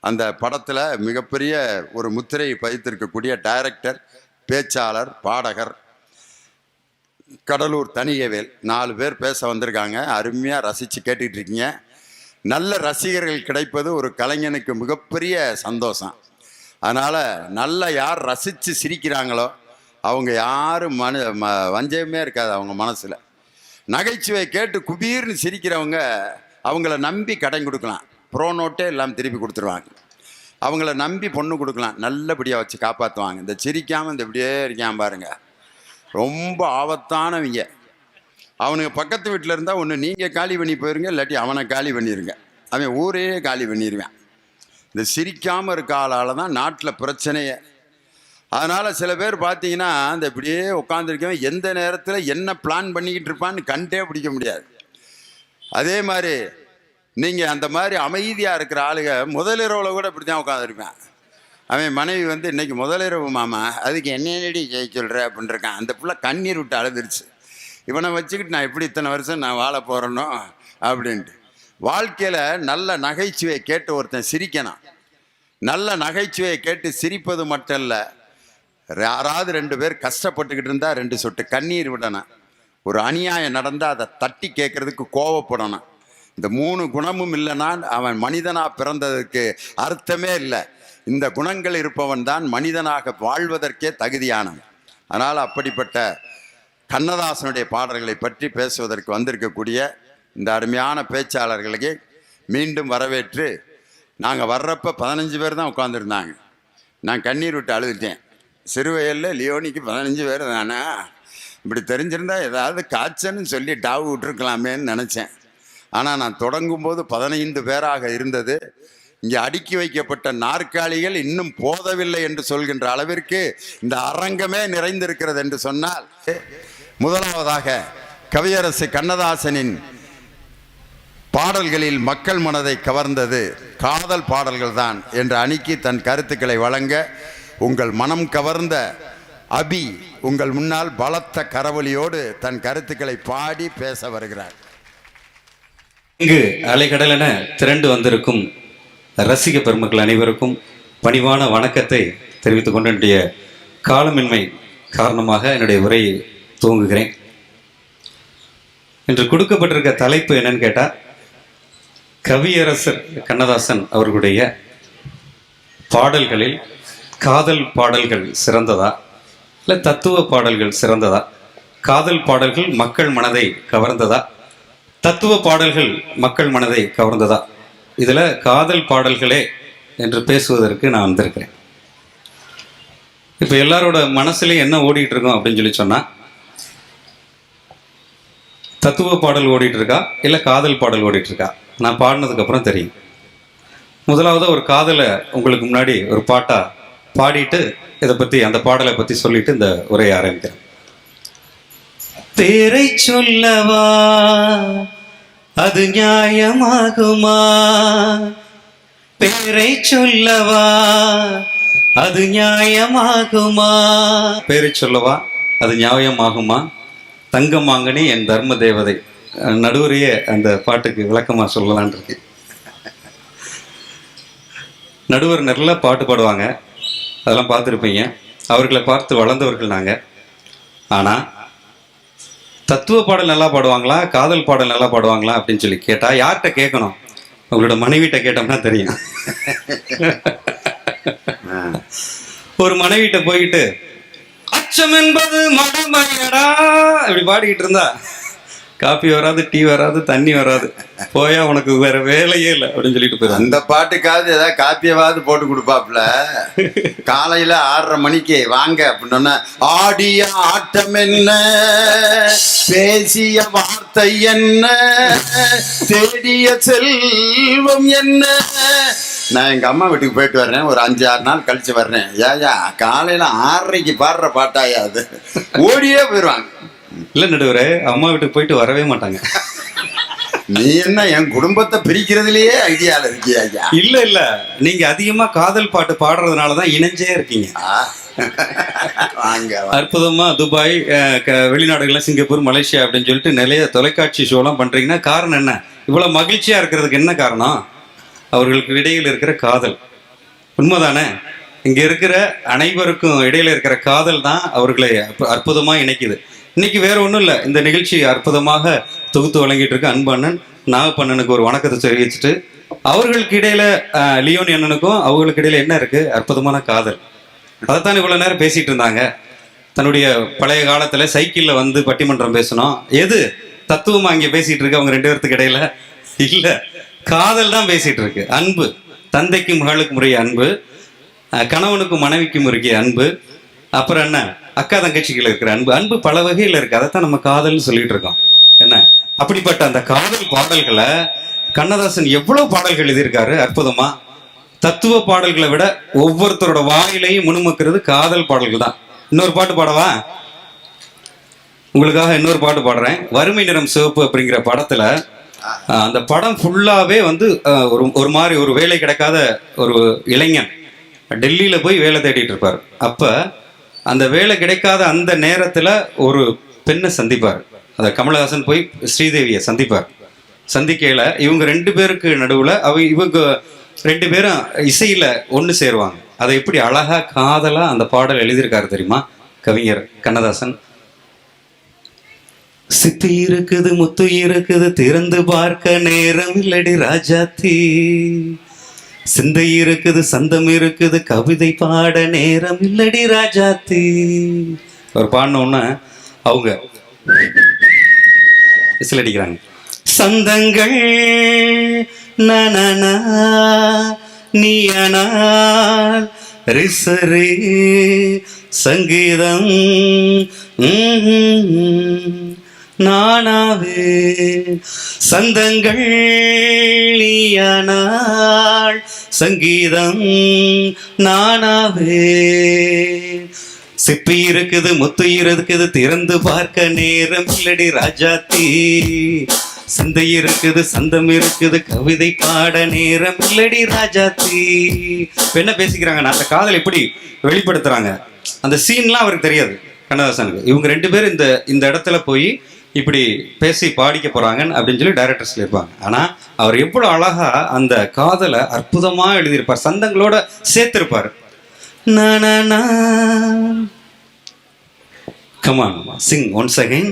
அந்த படத்தில் மிகப்பெரிய ஒரு முத்திரை பதித்திருக்கக்கூடிய டைரக்டர், பேச்சாளர், பாடகர் கடலூர் தனிகவேல். 4 பேர் பேச வந்திருக்காங்க. அருமையாக ரசித்து கேட்டுக்கிட்டு இருக்கீங்க. நல்ல ரசிகர்கள் கிடைப்பது ஒரு கலைஞனுக்கு மிகப்பெரிய சந்தோஷம். அதனால் நல்ல யார் ரசித்து சிரிக்கிறாங்களோ அவங்க யாரும் வஞ்சகமே இருக்காது அவங்க மனசில். நகைச்சுவை கேட்டு குபீர்னு சிரிக்கிறவங்க அவங்கள நம்பி கடன் கொடுக்கலாம், ப்ரோ நோட்டே எல்லாம் திருப்பி கொடுத்துருவாங்க. அவங்கள நம்பி பொண்ணு கொடுக்கலாம், நல்லபடியாக வச்சு காப்பாற்றுவாங்க. இந்த சிரிக்காமல் இந்த இப்படியே இருக்கான் பாருங்க, ரொம்ப ஆபத்தானவங்க. அவனுக்கு பக்கத்து வீட்டில் இருந்தால் ஒன்று நீங்கள் காலி பண்ணி போயிருங்க, இல்லாட்டி அவனை காலி பண்ணிடுங்க. அவன் ஊரே காலி பண்ணிடுவேன். இந்த சிரிக்காமல் இருக்க ஆளால் தான் நாட்டில் பிரச்சனையே. அதனால் சில பேர் பார்த்தீங்கன்னா இந்த இப்படியே உட்காந்துருக்கவன் எந்த நேரத்தில் என்ன பிளான் பண்ணிக்கிட்டு இருப்பான்னு கண்டே பிடிக்க முடியாது. அதே மாதிரி நீங்கள் அந்த மாதிரி அமைதியாக இருக்கிற ஆளுங்க முதலிரவில் கூட இப்படி தான் உட்காந்துருப்பேன். அவன் மனைவி வந்து இன்றைக்கி முதலிரவு மாமா, அதுக்கு என்னடி செய்ய சொல்கிற அப்படின்னு இருக்கான். அந்த பிள்ளை கண்ணீர் விட்டு அழுதுருச்சு. இவனை வச்சுக்கிட்டு நான் எப்படி இத்தனை வருஷம் நான் வாழ போகிறேனோ அப்படின்ட்டு. வாழ்க்கையில் நல்ல நகைச்சுவையை கேட்டு ஒருத்தன் சிரிக்கணும். நல்ல நகைச்சுவையை கேட்டு சிரிப்பது மட்டும் இல்லை, யாராவது 2 பேர் கஷ்டப்பட்டுக்கிட்டு இருந்தால் 2 சொட்டு கண்ணீர் விடணும். ஒரு அநியாயம் நடந்தால் அதை தட்டி கேட்குறதுக்கு கோவப்படணும். இந்த 3 குணமும் இல்லைன்னா அவன் மனிதனாக பிறந்ததுக்கு அர்த்தமே இல்லை. இந்த குணங்கள் இருப்பவன் தான் மனிதனாக வாழ்வதற்கே தகுதியானவன். அதனால் அப்படிப்பட்ட கண்ணதாசனுடைய பாடல்களை பற்றி பேசுவதற்கு வந்திருக்கக்கூடிய இந்த அருமையான பேச்சாளர்களுக்கு மீண்டும் வரவேற்று, நாங்கள் வர்றப்போ 15 பேர் தான் உட்காந்துருந்தாங்க. நான் கண்ணீர் விட்டு அழுதுட்டேன். சிறுவயலில் லியோனிக்கு 15 பேர் தானே, இப்படி தெரிஞ்சிருந்தா ஏதாவது காய்ச்சல்னு சொல்லி டாவு விட்டுருக்கலாமேன்னு நினச்சேன். ஆனால் நான் தொடங்கும்போது 15 பேராக இருந்தது. இங்கே அடுக்கி வைக்கப்பட்ட நாற்காலிகள் இன்னும் போதவில்லை என்று சொல்கின்ற அளவிற்கு இந்த அரங்கமே நிறைந்திருக்கிறது என்று சொன்னால், முதலாவதாக கவியரசு கண்ணதாசனின் பாடல்களில் மக்கள் மனதை கவர்ந்தது காதல் பாடல்கள் தான் என்ற அணிக்கு தன் கருத்துக்களை வழங்க உங்கள் மனம் கவர்ந்த அபி உங்கள் முன்னால் பலத்த கரவொலியோடு தன் கருத்துக்களை பாடி பேச வருகிறார். இங்கு அலைகடலென திரண்டு வந்திருக்கும் ரசிக பெருமக்கள் அனைவருக்கும் பணிவான வணக்கத்தை தெரிவித்துக் கொண்டு என்னுடைய காலமின்மை காரணமாக என்னுடைய உரையை துவங்குகிறேன். இன்று கொடுக்கப்பட்டிருக்க தலைப்பு என்னன்னு கேட்டால், கவியரசர் கண்ணதாசன் அவர்களுடைய பாடல்களில் காதல் பாடல்கள் சிறந்ததா இல்லை தத்துவ பாடல்கள் சிறந்ததா, காதல் பாடல்கள் மக்கள் மனதை கவர்ந்ததா, தத்துவ பாடல்கள் மக்கள் மனதை கவர்ந்ததா, இதில் காதல் பாடல்களே என்று பேசுவதற்கு நான் வந்திருக்கிறேன். இப்போ எல்லாரோட மனசுலையும் என்ன ஓடிட்டு இருக்கோம் அப்படின்னு சொல்லி சொன்னால், தத்துவ பாடல் ஓடிட்டு இருக்கா இல்லை காதல் பாடல் ஓடிட்டு இருக்கா? நான் பாடினதுக்கு அப்புறம் தெரியும். முதலாவது ஒரு காதலை உங்களுக்கு முன்னாடி ஒரு பாட்டா பாடிட்டு இதை பத்தி, அந்த பாடலை பத்தி சொல்லிட்டு இந்த உரையை ஆரம்பிக்கிறேன். பேரை சொல்லவா அது நியாயமாகுமா? பேரை சொல்லவா அது நியாயமாகுமா? பேரை சொல்லவா அது நியாயமாகுமா? தங்கமாங்கனி என் தர்ம தேவதை. நடுவரையே அந்த பாட்டுக்கு விளக்கமா சொல்லலான் இருக்கு. நடுவர் நல்லா பாட்டு பாடுவாங்க, அதெல்லாம் பார்த்துருப்பீங்க. அவர்களை பார்த்து வளர்ந்தவர்கள் நாங்கள். ஆனால் தத்துவ பாடல் நல்லா பாடுவாங்களா, காதல் பாடல் நல்லா பாடுவாங்களா அப்படின்னு சொல்லி கேட்டால் யார்கிட்ட கேட்கணும்? உங்களோட மனைவிட்ட கேட்டோம்னா தெரியும். ஒரு மனைவிட்ட போயிட்டு அச்சம் என்பது மடமையடா இப்படி பாடிக்கிட்டு இருந்தா காப்பி வராது, டீ வராது, தண்ணி வராது, போயா உனக்கு வேற வேலையே இல்லை அப்படின்னு சொல்லிட்டு போயிடும். அந்த பாட்டுக்காவது ஏதாவது காப்பியவாவது போட்டு கொடுப்பாப்புல. காலையில 6:30 மணிக்கு வாங்க அப்படின்னா, ஆடிய ஆட்டம் என்ன, பேசிய வார்த்தை என்ன, தேடிய செல்வம் என்ன. நான் எங்க அம்மா வீட்டுக்கு போயிட்டு வர்றேன், ஒரு 5-6 நாள் கழிச்சு வர்றேன். ஏயா காலையில 6:30க்கு பாடுற பாட்டாயா அது? ஓடியே போயிடுவாங்க. இல்ல நடுவரே, அம்மா வீட்டுக்கு போயிட்டு வரவே மாட்டாங்க. நீ என்ன என் குடும்பத்தை பிரிக்கிறதுலயே ஐடியால இருக்கியா? இல்ல இல்ல, நீங்க அதிகமா காதல் பாட்டு பாடுறதுனாலதான் இணைஞ்சே இருக்கீங்க. அற்புதமா துபாய், வெளிநாடுகள்லாம், சிங்கப்பூர், மலேசியா அப்படின்னு சொல்லிட்டு நிறைய தொலைக்காட்சி ஷோலாம் பண்றீங்கன்னா காரணம் என்ன? இவ்வளவு மகிழ்ச்சியா இருக்கிறதுக்கு என்ன காரணம்? அவர்களுக்கு இடையில் இருக்கிற காதல். உண்மைதானே? இங்க இருக்கிற அனைவருக்கும் இடையில இருக்கிற காதல் தான் அவர்களை அற்புதமா இணைக்குது. இன்னைக்கு வேற ஒன்றும் இல்லை, இந்த நிகழ்ச்சி அற்புதமாக தொகுத்து வழங்கிட்டு இருக்க அன்பண்ணன் நாகப்பண்ணனுக்கு ஒரு வணக்கத்தை தெரிவிச்சுட்டு, அவர்களுக்கு இடையில லியோனி அண்ணனுக்கும் அவங்களுக்கு இடையில என்ன இருக்கு? அற்புதமான காதல். அதைத்தான் இவ்வளவு நேரம் பேசிட்டு இருந்தாங்க. தன்னுடைய பழைய காலத்துல சைக்கிள்ல வந்து பட்டிமன்றம் பேசணும். எது தத்துவமா இங்க பேசிட்டு இருக்கு அவங்க 2 பேர்த்துக்கு இடையில? இல்ல, காதல் தான் பேசிட்டு இருக்கு. அன்பு, தந்தைக்கும் மகளுக்கும் உரிய அன்பு, கணவனுக்கும் மனைவிக்கும் உரிய அன்பு, அப்புறம் என்ன அக்கா தங்கச்சிகள் இருக்கிற அன்பு. அன்பு பல வகையில் இருக்கு. அதைத்தான் நம்ம காதல்னு சொல்லிட்டு இருக்கோம். என்ன அப்படிப்பட்ட அந்த காதல் பாடல்களை கண்ணதாசன் எவ்வளவு பாடல்கள் எழுதியிருக்காரு அற்புதமா. தத்துவ பாடல்களை விட ஒவ்வொருத்தரோட வாயிலையும் முணுமுக்கிறது காதல் பாடல்கள் தான். இன்னொரு பாட்டு பாடவா? உங்களுக்காக இன்னொரு பாட்டு பாடுறேன். வறுமை நிறம் சிவப்பு அப்படிங்கிற படத்துல அந்த படம் ஃபுல்லாவே வந்து ஒரு மாதிரி ஒரு வேலை கிடைக்காத ஒரு இளைஞன் டெல்லியில போய் வேலை தேடிட்டு இருப்பார். அப்ப அந்த வேலை கிடைக்காத அந்த நேரத்துல ஒரு பெண்ணை சந்திப்பார். அந்த கமலஹாசன் போய் ஸ்ரீதேவியை சந்திப்பார். சந்திக்கையில இவங்க 2 பேருக்கு நடுவுல இவங்க 2 பேரும் இசையில ஒன்று சேருவாங்க. அதை எப்படி அழகா காதலா அந்த பாடல் எழுதியிருக்காரு தெரியுமா கவிஞர் கண்ணதாசன்? சிப்பி இருக்குது, முத்து இருக்குது, திறந்து பார்க்க நேரம் இல்லடி ராஜாத்தி, சிந்தை இருக்குது, சந்தம் இருக்குது, கவிதை பாட நேரம் இல்லடி ராஜாத்தி. ஒரு பாடினோன்னா அவங்க விசில் அடிக்கிறாங்க. சந்தங்கள் நனனா நீயனால் ரிசரே சங்கீதம் நானாவே சந்தங்கள் நீயானாள் சங்கீதம் நானாவே. சிப்பி இருக்குது, முத்து இருக்குது, திறந்து பார்க்க நேரம் இல்லடி ராஜாத்தி, சிந்தை இருக்குது, சந்தம் இருக்குது, கவிதை பாட நேரம் இல்லடி ராஜாத்தி. என்ன பேசிக்கிறாங்கன்னா அந்த காதல் எப்படி வெளிப்படுத்துறாங்க அந்த சீன்லாம் அவருக்கு தெரியாது கண்ணதாசனுக்கு. இவங்க 2 பேரும் இந்த இடத்துல போய் இப்படி பேசி பாடிக்க போறாங்க அப்படின்னு சொல்லி டைரக்டர் சொல்லியிருப்பாங்க. ஆனா அவர் எவ்வளவு அழகா அந்த காதலை அற்புதமா எழுதியிருப்பார், சந்தங்களோட சேர்த்திருப்பார். Come on, sing once again.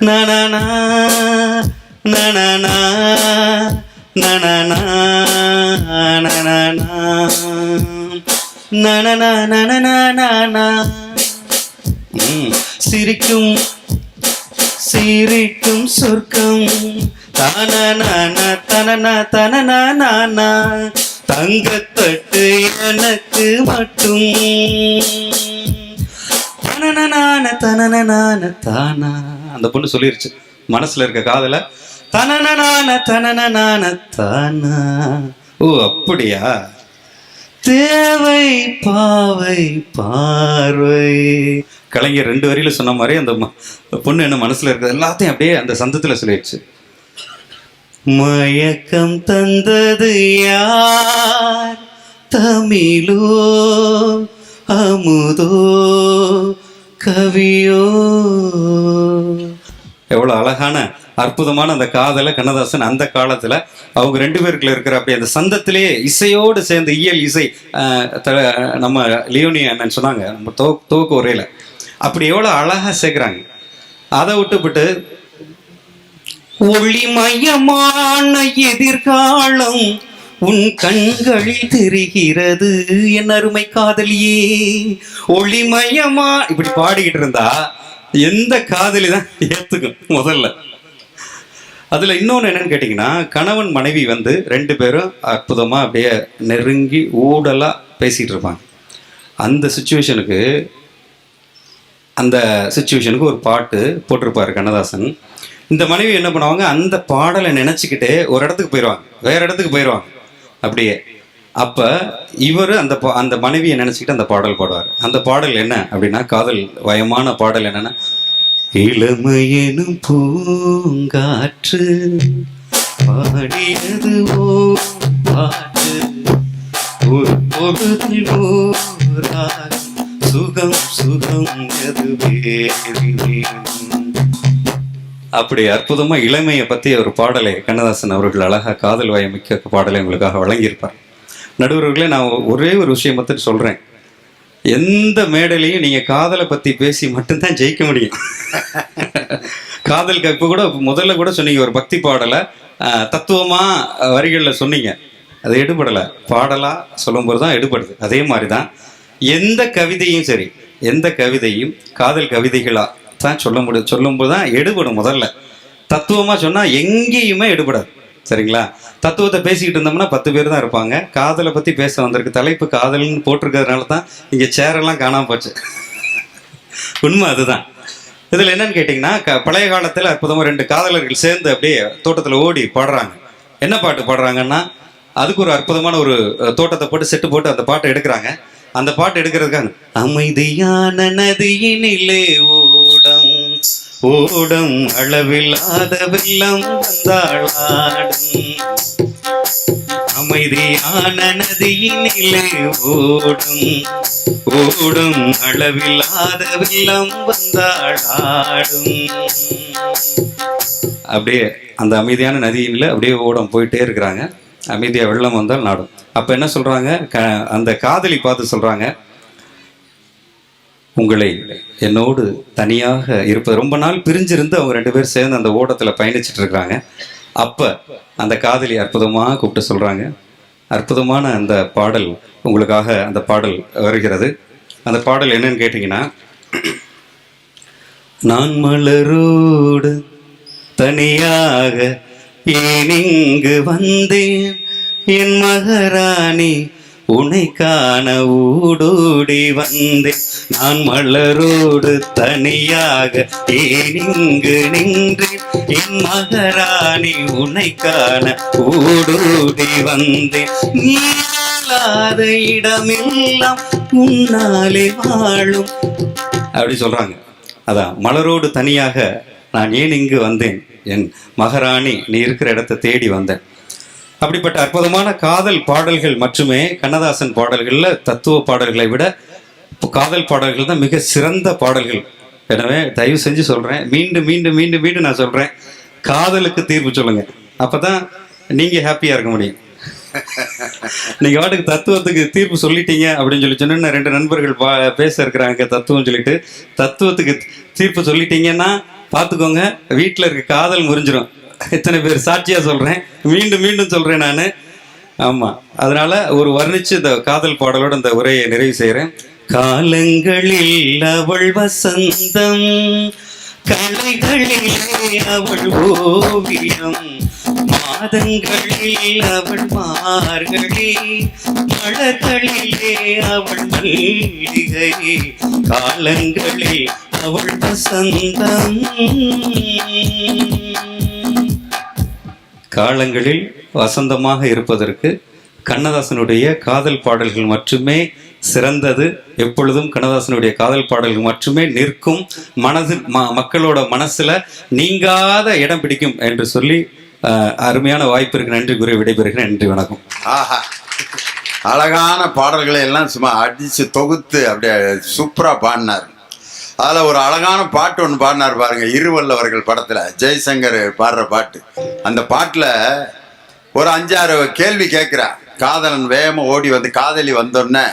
Na na na na na na na na na na na na na na na na na. சிரிக்கும் சீரிக்கும் சொர்க்கம் தனன தனன தனன தங்கத்தட்டு எனக்கு மட்டும் தனன தனன தானா. அந்த பொண்ணு சொல்லிருச்சு மனசுல இருக்க காதல தனன தனன தானா ஓ அப்படியா? தேவை பாவை பார்வை. கலைஞர் 2 வரியில சொன்ன மாதிரி அந்த பொண்ணு என்ன மனசுல இருக்கிறது எல்லாத்தையும் அப்படியே அந்த சந்தத்துல சொல்லிடுச்சு. மயக்கம் தந்தது யார், தமிழோ அமுதோ கவியோ. எவ்வளோ அழகான அற்புதமான அந்த காதலை கண்ணதாசன் அந்த காலத்தில் அவங்க 2 பேருக்குள்ள இருக்கிற அப்படி அந்த சந்தத்திலேயே இசையோடு சேர்ந்து இயல் இசை நம்ம லியோனி அண்ணன் சொன்னாங்க நம்ம துவக்க உரையில் அப்படி எவ்வளோ அழகாக சேர்க்குறாங்க. அதை விட்டுவிட்டு ஒளிமயமான எதிர்காலம் உன் கண்களில் தெரிகிறது என் அருமை காதலியே ஒளிமயமா இப்படி பாடிக்கிட்டு இருந்தா எந்த காதலி தான் ஏத்துக்கும் முதல்ல. அதுல இன்னொன்று என்னன்னு கேட்டீங்கன்னா, கணவன் மனைவி 2 பேரும் அற்புதமா அப்படியே நெருங்கி ஊடலா பேசிட்டு இருப்பாங்க. அந்த சுச்சுவேஷனுக்கு ஒரு பாட்டு போட்டிருப்பாரு கண்ணதாசன். இந்த மனைவி என்ன பண்ணுவாங்க, அந்த பாடலை நினைச்சுக்கிட்டே ஒரு இடத்துக்கு போயிடுவாங்க, வேற இடத்துக்கு போயிடுவாங்க அப்படியே. அப்ப இவர் அந்த மனைவியை நினைச்சுக்கிட்டு அந்த பாடல் பாடுவார். அந்த பாடல் என்ன அப்படின்னா, காதல் வயமான பாடல் என்னன்னா, இளமையெனும் பூங்காற்று பாடியது ஓ பாட்டு ஒரு பொழுதில் ஓராக சுகம் சுகம் எது வேறு. அப்படி அற்புதமா இளமையை பத்தி ஒரு பாடலை கண்ணதாசன் அவர்கள் அழகா காதல் வயமிக்க பாடலை உங்களுக்காக வழங்கியிருப்பார். நடுவர்களே, நான் ஒரே ஒரு விஷயம் மட்டும் சொல்றேன். எந்த மேடையிலையும் நீங்க காதலை பத்தி பேசி மட்டும்தான் ஜெயிக்க முடியும். காதல் இப்ப கூட முதல்ல கூட சொன்னீங்க, ஒரு பக்தி பாடலை தத்துவமா வரிகளில் சொன்னீங்க, அது எடுபடலை. பாடலா சொல்லும்போது தான் எடுபடுது. அதே மாதிரிதான் எந்த கவிதையும் சரி, எந்த கவிதையும் காதல் கவிதைகளா தான் சொல்லும்போது தான் எடுபடும். முதல்ல தத்துவமா சொன்னா எங்கேயுமே எடுபடாது. சரிங்களா? தத்துவத்தை பேசிக்கிட்டு இருந்தோம்னா 10 பேர் தான் இருப்பாங்க. காதலை பத்தி பேச வந்திருக்கு, தலைப்பு காதல்னு போட்டிருக்கிறதுனால தான் இங்க சேரெல்லாம் காணாம போச்சு. உண்மை அதுதான். இதுல என்னன்னு கேட்டீங்கன்னா, பழைய காலத்துல அற்புதமா 2 காதலர்கள் சேர்ந்து அப்படியே தோட்டத்துல ஓடி பாடுறாங்க. என்ன பாட்டு பாடுறாங்கன்னா, அதுக்கு ஒரு அற்புதமான ஒரு தோட்டத்தை போட்டு செட்டு போட்டு அந்த பாட்டை எடுக்கிறாங்க. அந்த பாட்டு எடுக்கிறதுக்காக அமைதியான நதியினிலே ஓடம் ஓடம் அளவில்லாத வெள்ளம் வந்தாளாடும். அமைதியான நதியினிலே ஓடும் ஓடும் அளவில்லாத வெள்ளம் வந்தாளாடும். அப்படியே அந்த அமைதியான நதியினில் அப்படியே ஓடம் போயிட்டே இருக்கிறாங்க. அமைதியாக வெள்ளம் வந்தால் நாடும். அப்போ என்ன சொல்கிறாங்க, அந்த காதலி பார்த்து சொல்கிறாங்க, உங்களை என்னோடு தனியாக இருப்பது ரொம்ப நாள் பிரிஞ்சிருந்து அவங்க 2 பேர் சேர்ந்து அந்த ஓடத்தில் பயணிச்சுட்டு இருக்கிறாங்க. அப்போ அந்த காதலி அற்புதமாக கூப்பிட்டு சொல்கிறாங்க. அற்புதமான அந்த பாடல் உங்களுக்காக அந்த பாடல் வருகிறது. அந்த பாடல் என்னன்னு கேட்டிங்கன்னா, நான் மலரோடு தனியாக ஏன் இங்கு வந்தேன், என் மகாராணி உன்னை காண ஊடோடி வந்தேன். நான் மலரோடு தனியாக ஏன் இங்கு நின்றேன், என் மகாராணி உன்னை காண ஊடோடி வந்தேன். நீ இல்லாத இடமெல்லாம் உன்னாலே வாழும் அப்படி சொல்றாங்க. அதான் மலரோடு தனியாக நான் ஏன் இங்கு வந்தேன், என் மகாராணி நீ இருக்கிற இடத்தை தேடி வந்தேன். அப்படிப்பட்ட அற்புதமான காதல் பாடல்கள் மட்டுமே கண்ணதாசன் பாடல்களில் தத்துவ பாடல்களை விட காதல் பாடல்கள் தான் மிக சிறந்த பாடல்கள். எனவே தயவு செஞ்சு சொல்கிறேன், மீண்டும் மீண்டும் மீண்டும் மீண்டும் நான் சொல்கிறேன், காதலுக்கு தீர்ப்பு சொல்லுங்க. அப்போ தான் நீங்கள் ஹாப்பியாக இருக்க முடியும். நீங்கள் வாட்டுக்கு தத்துவத்துக்கு தீர்ப்பு சொல்லிட்டீங்க அப்படின்னு சொன்னா 2 நண்பர்கள் பேச இருக்கிறாங்க தத்துவம் சொல்லிட்டு, தத்துவத்துக்கு தீர்ப்பு சொல்லிட்டீங்கன்னா பார்த்துக்கோங்க, வீட்டில் இருக்க காதல் முறிஞ்சிடும். இத்தனை பேர் சாட்சியாக சொல்கிறேன், மீண்டும் மீண்டும் சொல்கிறேன் நான். ஆமாம், அதனால ஒரு வர்ணிச்சு இந்த காதல் பாடலோட இந்த உரையை நிறைவு செய்கிறேன். காலங்களில் அவள் வசந்தம், கலைகளிலே அவள் ஓவியம், மாதங்களில் அவள் மார்கழி, மலர்களிலே அவள் மல்லிகை, காலங்களில் அவள் வசந்தம். காலங்களில் வசந்தமாக இருப்பதற்கு கண்ணதாசனுடைய காதல் பாடல்கள் மட்டுமே சிறந்தது, எப்பொழுதும் கண்ணதாசனுடைய காதல் பாடல்கள் மட்டுமே நிற்கும், மக்களோட மனசுல நீங்காத இடம் பிடிக்கும் என்று சொல்லி அருமையான வாய்ப்பிற்கு நன்றி கூறி விடைபெறுகிறேன். நன்றி, வணக்கம். ஆஹா, அழகான பாடல்களை எல்லாம் சும்மா அடிச்சு தொகுத்து அப்படியே சூப்பரா பாடினார். அதில் ஒரு அழகான பாட்டு ஒன்று பாடினார் பாருங்க, இருவல்லவர்கள் படத்தில் ஜெய்சங்கர் பாடுற பாட்டு. அந்த பாட்டில் ஒரு 5-6 கேள்வி கேட்குறா. காதலன் வேகமாக ஓடி வந்து காதலி வந்தோடனே,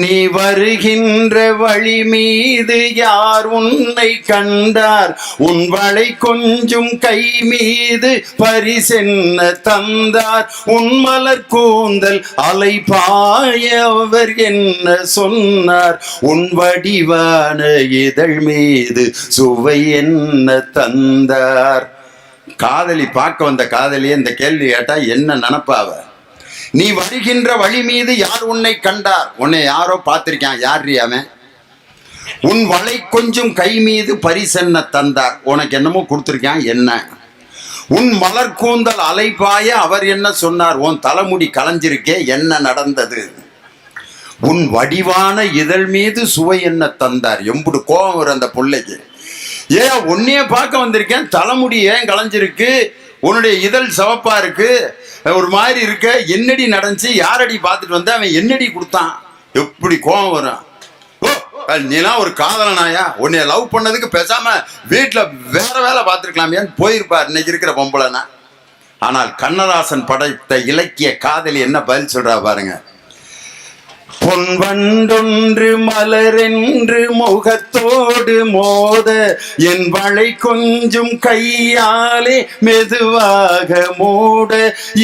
நீ வருகின்ற வழி மீது யார் உன்னை கண்டார், உன் வளை கொஞ்சம் கை மீது பரிசென்ன தந்தார், உன் மலர் கூந்தல் அலை பாய அவர் என்ன சொன்னார், உன் வடிவான இதழ் மீது சுவை என்ன தந்தார். காதலி பார்க்க வந்த காதலியே இந்த கேள்வி கேட்டா என்ன நினைப்பாவ? நீ வருகின்ற வழி மீது யார் உன்னை கண்டார், உன்னை யாரோ பார்த்திருக்கான், யார் அவன், உன் வளை கொஞ்சம் கை மீது பரிசென்ன தந்தார், உனக்கு என்னமோ கொடுத்துருக்கான் என்ன, உன் மலர் கூந்தல் அலைபாய அவர் என்ன சொன்னார், உன் தலைமுடி களைஞ்சிருக்கே என்ன நடந்தது, உன் வடிவான இதழ் மீது சுவை என்ன தந்தார். எம்புடு கோபம் வரும் அந்த பிள்ளைக்கு. ஏன் உன்னையே பார்க்க வந்திருக்கேன், தலைமுடி ஏன் களைஞ்சிருக்கு, உன்னுடைய இதழ் சிவப்பா இருக்கு, ஒரு மாதிரி இருக்க, என்னடி நடந்துச்சு, யாரடி பார்த்துட்டு வந்த, அவன் என்னடி கொடுத்தான், எப்படி கோபம் வரும். ஓ, நீலாம் ஒரு காதலனாயா, உன்னைய லவ் பண்ணதுக்கு பேசாம வீட்டில் வேற வேலை பார்த்துருக்கலாமேன்னு போயிருப்பார் இன்னைக்கு இருக்கிற பொம்பளைனா. ஆனால் கண்ணதாசன் படைத்த இலக்கிய காதலி என்ன பதில் சொல்றா பாருங்க. பொன்வண்டொன்று மலரென்று முகத்தோடு மோத, என் வளை கொஞ்சம் கையாலே மெதுவாக மூட,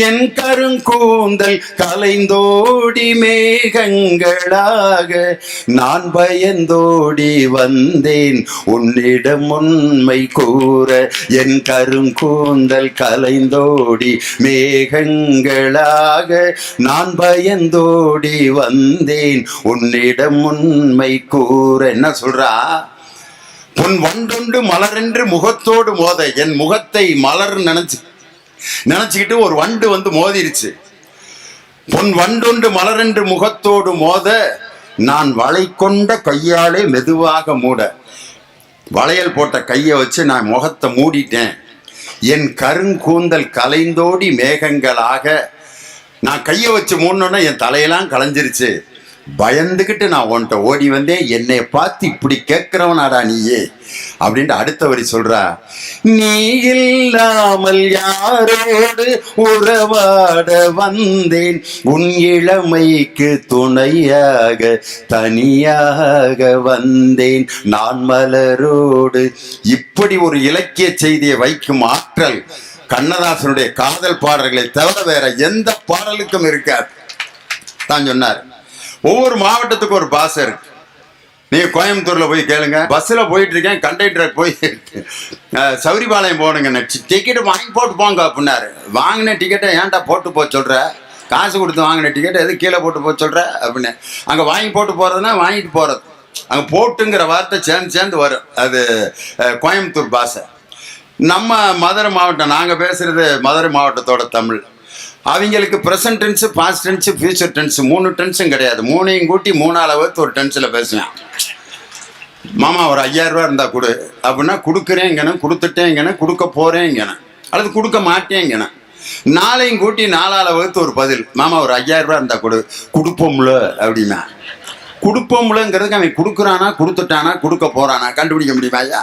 என் கருங்கூந்தல் கலைந்தோடி மேகங்களாக, நான் பயந்தோடி வந்தேன் உன்னிடம் உண்மை கூற, என் கருங்கூந்தல் கலைந்தோடி மேகங்களாக, நான் பயந்தோடி வந்தேன் உன்னிடம் உண்மை கூற. என்ன சொல்றா? பொன் வண்டொன்று மலரென்று முகத்தோடு மோத, என் முகத்தை மலர் நினைச்சுக்கிட்டு ஒரு வண்டு வந்து மோதிருச்சு. பொன் வண்டொன்று மலரென்று முகத்தோடு மோத, நான் வளை கொண்ட கையாலே மெதுவாக மூட, வளையல் போட்ட கையை வச்சு நான் முகத்தை மூடிட்டேன். என் கருங்கூந்தல் கலைந்தோடி மேகங்களாக, நான் கையை வச்சு மூடணுன்னா என் தலையெல்லாம் கலைஞ்சிருச்சு, பயந்துக்கிட்டு நான் உன்கிட்ட ஓடி வந்தேன், என்னை பார்த்து இப்படி கேட்கிறவனாடா நீயே அப்படின்ட்டு அடுத்த வரி சொல்றா. நீ இல்லாமல் யாரோடு உறவாட வந்தேன், உன் இளமைக்கு துணையாக தனியாக வந்தேன் நான் மலரோடு. இப்படி ஒரு இலக்கிய செய்தியை வைக்கும் ஆற்றல் கண்ணதாசனுடைய காதல் பாடல்களை தவிர வேற எந்த பாடலுக்கும் இருக்காது தான் சொன்னார். ஒவ்வொரு மாவட்டத்துக்கும் ஒரு பாசை இருக்கு. நீங்க கோயம்புத்தூர்ல போய் கேளுங்க, பஸ்ல போயிட்டு இருக்கேன், கண்டக்டர் போய் சௌரிபாளையம் போனுங்க, டிக்கெட் வாங்கி போட்டு போங்க அப்படின்னாரு. வாங்கின டிக்கெட்டை ஏன்டா போட்டு போக சொல்ற, காசு கொடுத்து வாங்கின டிக்கெட் எது கீழே போட்டு போக சொல்ற அப்படின்னு. அங்க வாங்கி போட்டு போறதுன்னா வாங்கிட்டு போறது, அங்க போட்டுங்கிற வார்த்தை சேர்ந்து வரும். அது கோயம்புத்தூர் பாஷை. நம்ம மதுரை மாவட்டம், நாங்கள் பேசுகிறது மதுரை மாவட்டத்தோட தமிழ். அவங்களுக்கு present tense, past tense, future tense 3 டென்ஸும் கிடையாது. 3ஐயும் கூட்டி 3 வகுத்து ஒரு டென்ஸில் பேசுவேன். மாமா ஒரு 5000 ரூபா இருந்தால் கொடு அப்படின்னா கொடுக்குறேங்கண்ணே, கொடுத்துட்டேங்கண்ணே, கொடுக்க போகிறேங்கண்ணே, அல்லது கொடுக்க மாட்டேங்கண்ணே. 4ஐயும் கூட்டி 4 வகுத்து ஒரு பதில். மாமா ஒரு 5000 ரூபா இருந்தால் கொடு, கொடுப்போம்ல அப்படின்னா. கொடுப்போம்லங்கிறதுக்கு அவன் கொடுக்குறானா, கொடுத்துட்டானா, கொடுக்க போகிறானா கண்டுபிடிக்க முடியுமா ஐயா?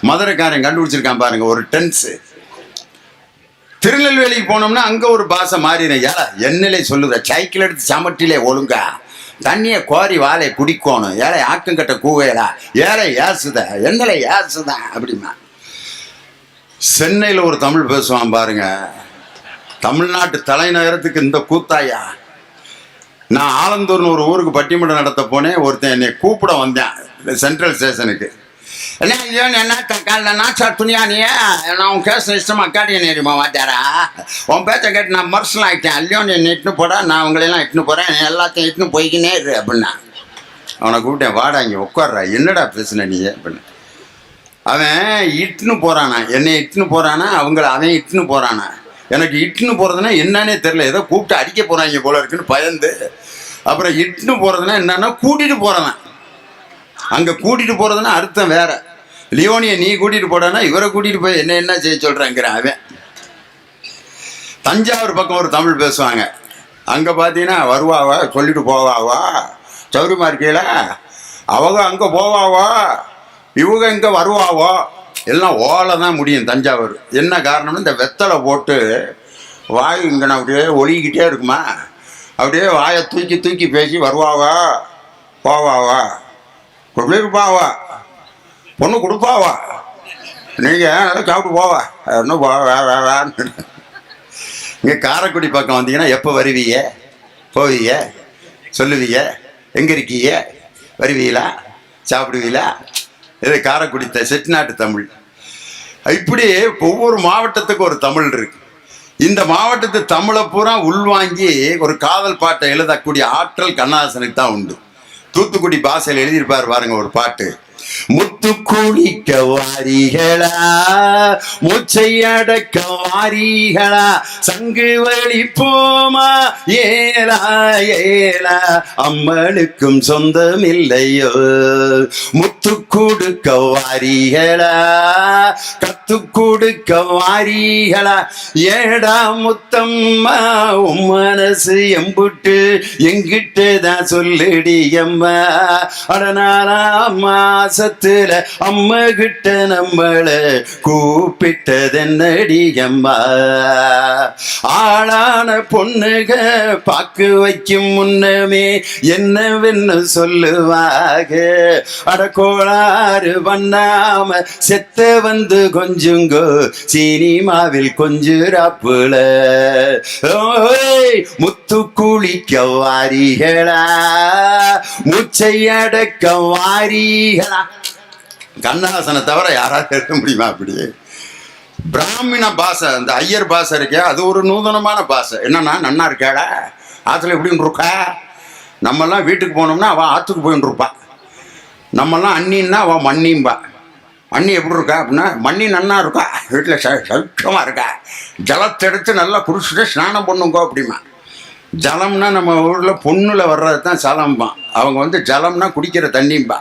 மதுரைக்காரன் கண்டுபிடிச்சிருக்கான் பாருங்க ஒரு டென்ஸு. திருநெல்வேலிக்கு போனோம்னா அங்கே ஒரு பாஷை மாறினேன். ஏழை என்னிலே சொல்லுற, சைக்கிள் எடுத்து சமட்டிலே ஒழுங்கா தண்ணியை கோரி வாழை குடிக்கணும், ஏழை ஆக்கம் கட்ட கூவையலா, ஏழை ஏசுத என்னலை ஏசுதான் அப்படிமா. சென்னையில் ஒரு தமிழ் பேசுவான் பாருங்க, தமிழ்நாட்டு தலைநகரத்துக்கு இந்த கூத்தாயா. நான் ஆலந்தூர்னு ஒரு ஊருக்கு பட்டிமன்றம் நடத்த போனேன். ஒருத்தன் என்னை கூப்பிட வந்தேன் சென்ட்ரல் ஸ்டேஷனுக்கு. என்ன சார் துணியானியே, நான் உன் கேஸ் இஷ்டமா அக்காடியன் ஏறிமா வாத்தியாரா, உன் பேச்சை கேட்டு நான் மர்சல் ஆகிட்டேன், அல்லையோ நீ இட்டுன்னு போடா, நான் உங்களையெல்லாம் இட்டுன்னு போகிறேன், எல்லாத்தையும் இட்டுன்னு போய்க்கினே இரு அப்படின்னா. அவனை கூப்பிட்டேன், வாடா இங்கே உட்கார்றா, என்னடா பேசுன நீ அப்படின்னு. அவன் இட்டுன்னு போகிறானா, என்னை இட்டுன்னு போகிறானா, அவன் இட்டுன்னு போகிறானா. எனக்கு இட்டுன்னு போகிறதுனா என்னன்னே தெரில, ஏதோ கூப்பிட்டு அடிக்க போகிறாங்க போல இருக்குன்னு பயந்து, அப்புறம் இட்டுன்னு போகிறதுனா என்னன்னா கூட்டிகிட்டு போகிறவன். அங்கே கூட்டிகிட்டு போகிறதுனா அர்த்தம் வேற. லியோனியை நீ கூட்டிகிட்டு போடானா இவரை கூட்டிகிட்டு போய் என்ன செய்ய சொல்கிறேங்கிறான் அவன். தஞ்சாவூர் பக்கம் ஒரு தமிழ் பேசுவாங்க. அங்கே பார்த்தீங்கன்னா வருவாவா சொல்லிட்டு போவாவா, சௌரியமா இருக்கையில் அவங்க அங்கே போவாவா, இவங்க இங்கே வருவாவோ, எல்லாம் ஓலை தான் முடியும் தஞ்சாவூர். என்ன காரணம்னு இந்த வெத்தலை போட்டு வாய் இங்கே அப்படியே ஒலிக்கிட்டே இருக்குமா, அப்படியே வாயை தூக்கி தூக்கி பேசி வருவாவா போவாவா, கொடுப்பாவா பொண்ணு கொடுப்பாவா, நீங்கள் நல்லா சாப்பிட்டு போவா இன்னும் வேன்னு. இங்கே காரைக்குடி பக்கம் வந்தீங்கன்னா எப்போ வருவீங்க போவீங்க சொல்லுவீங்க, எங்கே இருக்கீங்க வருவீங்களா சாப்பிடுவீங்களா, இது காரைக்குடி செட்டிநாட்டு தமிழ். இப்படி ஒவ்வொரு மாவட்டத்துக்கு ஒரு தமிழ் இருக்கு. இந்த மாவட்டத்து தமிழை பூரா உள்வாங்கி ஒரு காதல் பாட்டை எழுதக்கூடிய ஆற்றல் கண்ணதாசனுக்கு தான் உண்டு. தூத்துக்குடி பாஷையில் எழுதியிருப்பார் பாருங்க ஒரு பாட்டு. முத்து குளிக்க வாரிகளா, மூச்சை அடக்க வாரிகளா, சங்கு வழி போமா ஏலா ஏலா, அம்மனுக்கும் சொந்தம் இல்லையோ, முத்து கொடுக்க வாரிகளா, கத்து கொடுக்க வாரிகளா, ஏடா முத்தம்மா உன் மனசு எம்புட்டு எங்கிட்ட தான் சொல்லுடி அம்மா, அடனாலா மாசத்துல அம்மா கிட்ட நம்மள கூப்பிட்டதென்னடி அம்மா, ஆளான பொண்ணுக பாக்கு வைக்கும் முன்னமே என்னவென்னு சொல்லுவாங்க, அடக்கோளாறு பண்ணாம செத்த வந்து கொஞ்சுங்கோ சினிமாவில் கொஞ்சுறாப்புல, முத்து குளிக்க வாரிகளா, மூச்சை அடக்க வாரிகளா. கண்ணதாசனை தவிர யாராவது எழுத முடியுமா அப்படி? பிராமண பாஷை, அந்த ஐயர் பாஷை இருக்கே, அது ஒரு நூதனமான பாஷை. என்னன்னா நன்னா இருக்காடா ஆற்றுல எப்படின்னு இருக்கா, நம்மெல்லாம் வீட்டுக்கு போனோம்னா அவன் ஆற்றுக்கு போயின்னு இருப்பான், நம்மெல்லாம் அண்ணின்னா அவன் மண்ணிம்பா. அண்ணி எப்படி இருக்கா அப்படின்னா மண்ணி நன்னா இருக்கா, வீட்டில் சௌக்கியமாக இருக்கா, ஜலத்தை எடுத்து நல்லா குடிச்சிட்டு ஸ்நானம் பண்ணுங்கோ அப்படிமா. ஜலம்னா நம்ம ஊரில் பொண்ணுல வர்றது தான் ஜலம்பான், அவங்க வந்து ஜலம்னா குடிக்கிற தண்ணிம்பா.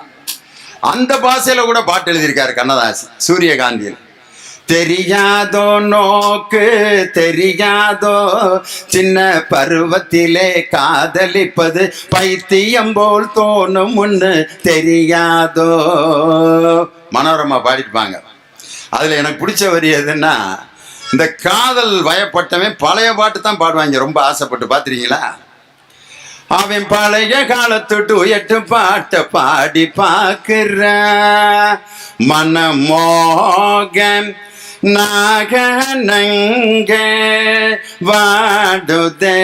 அந்த பாஷையில் கூட பாட்டு எழுதியிருக்காரு கண்ணதாசன் சூரியகாந்தியில். தெரியாதோ நோக்கு தெரியாதோ, சின்ன பருவத்திலே காதலிப்பது பைத்தியம் போல் தோணும் ஒன்று தெரியாதோ, மனோரமா பாடிருப்பாங்க. அதில் எனக்கு பிடிச்ச வரி எதுன்னா, இந்த காதல் வயப்பட்டவன் பழைய பாட்டு தான் பாடுவாங்க ரொம்ப ஆசைப்பட்டு. பார்த்துருக்கீங்களா? அவன் பழைய காலத்துட்டு 8 பாட்டை பாடி பார்க்கிற மனமோகன் நாகனங்க வாடுதே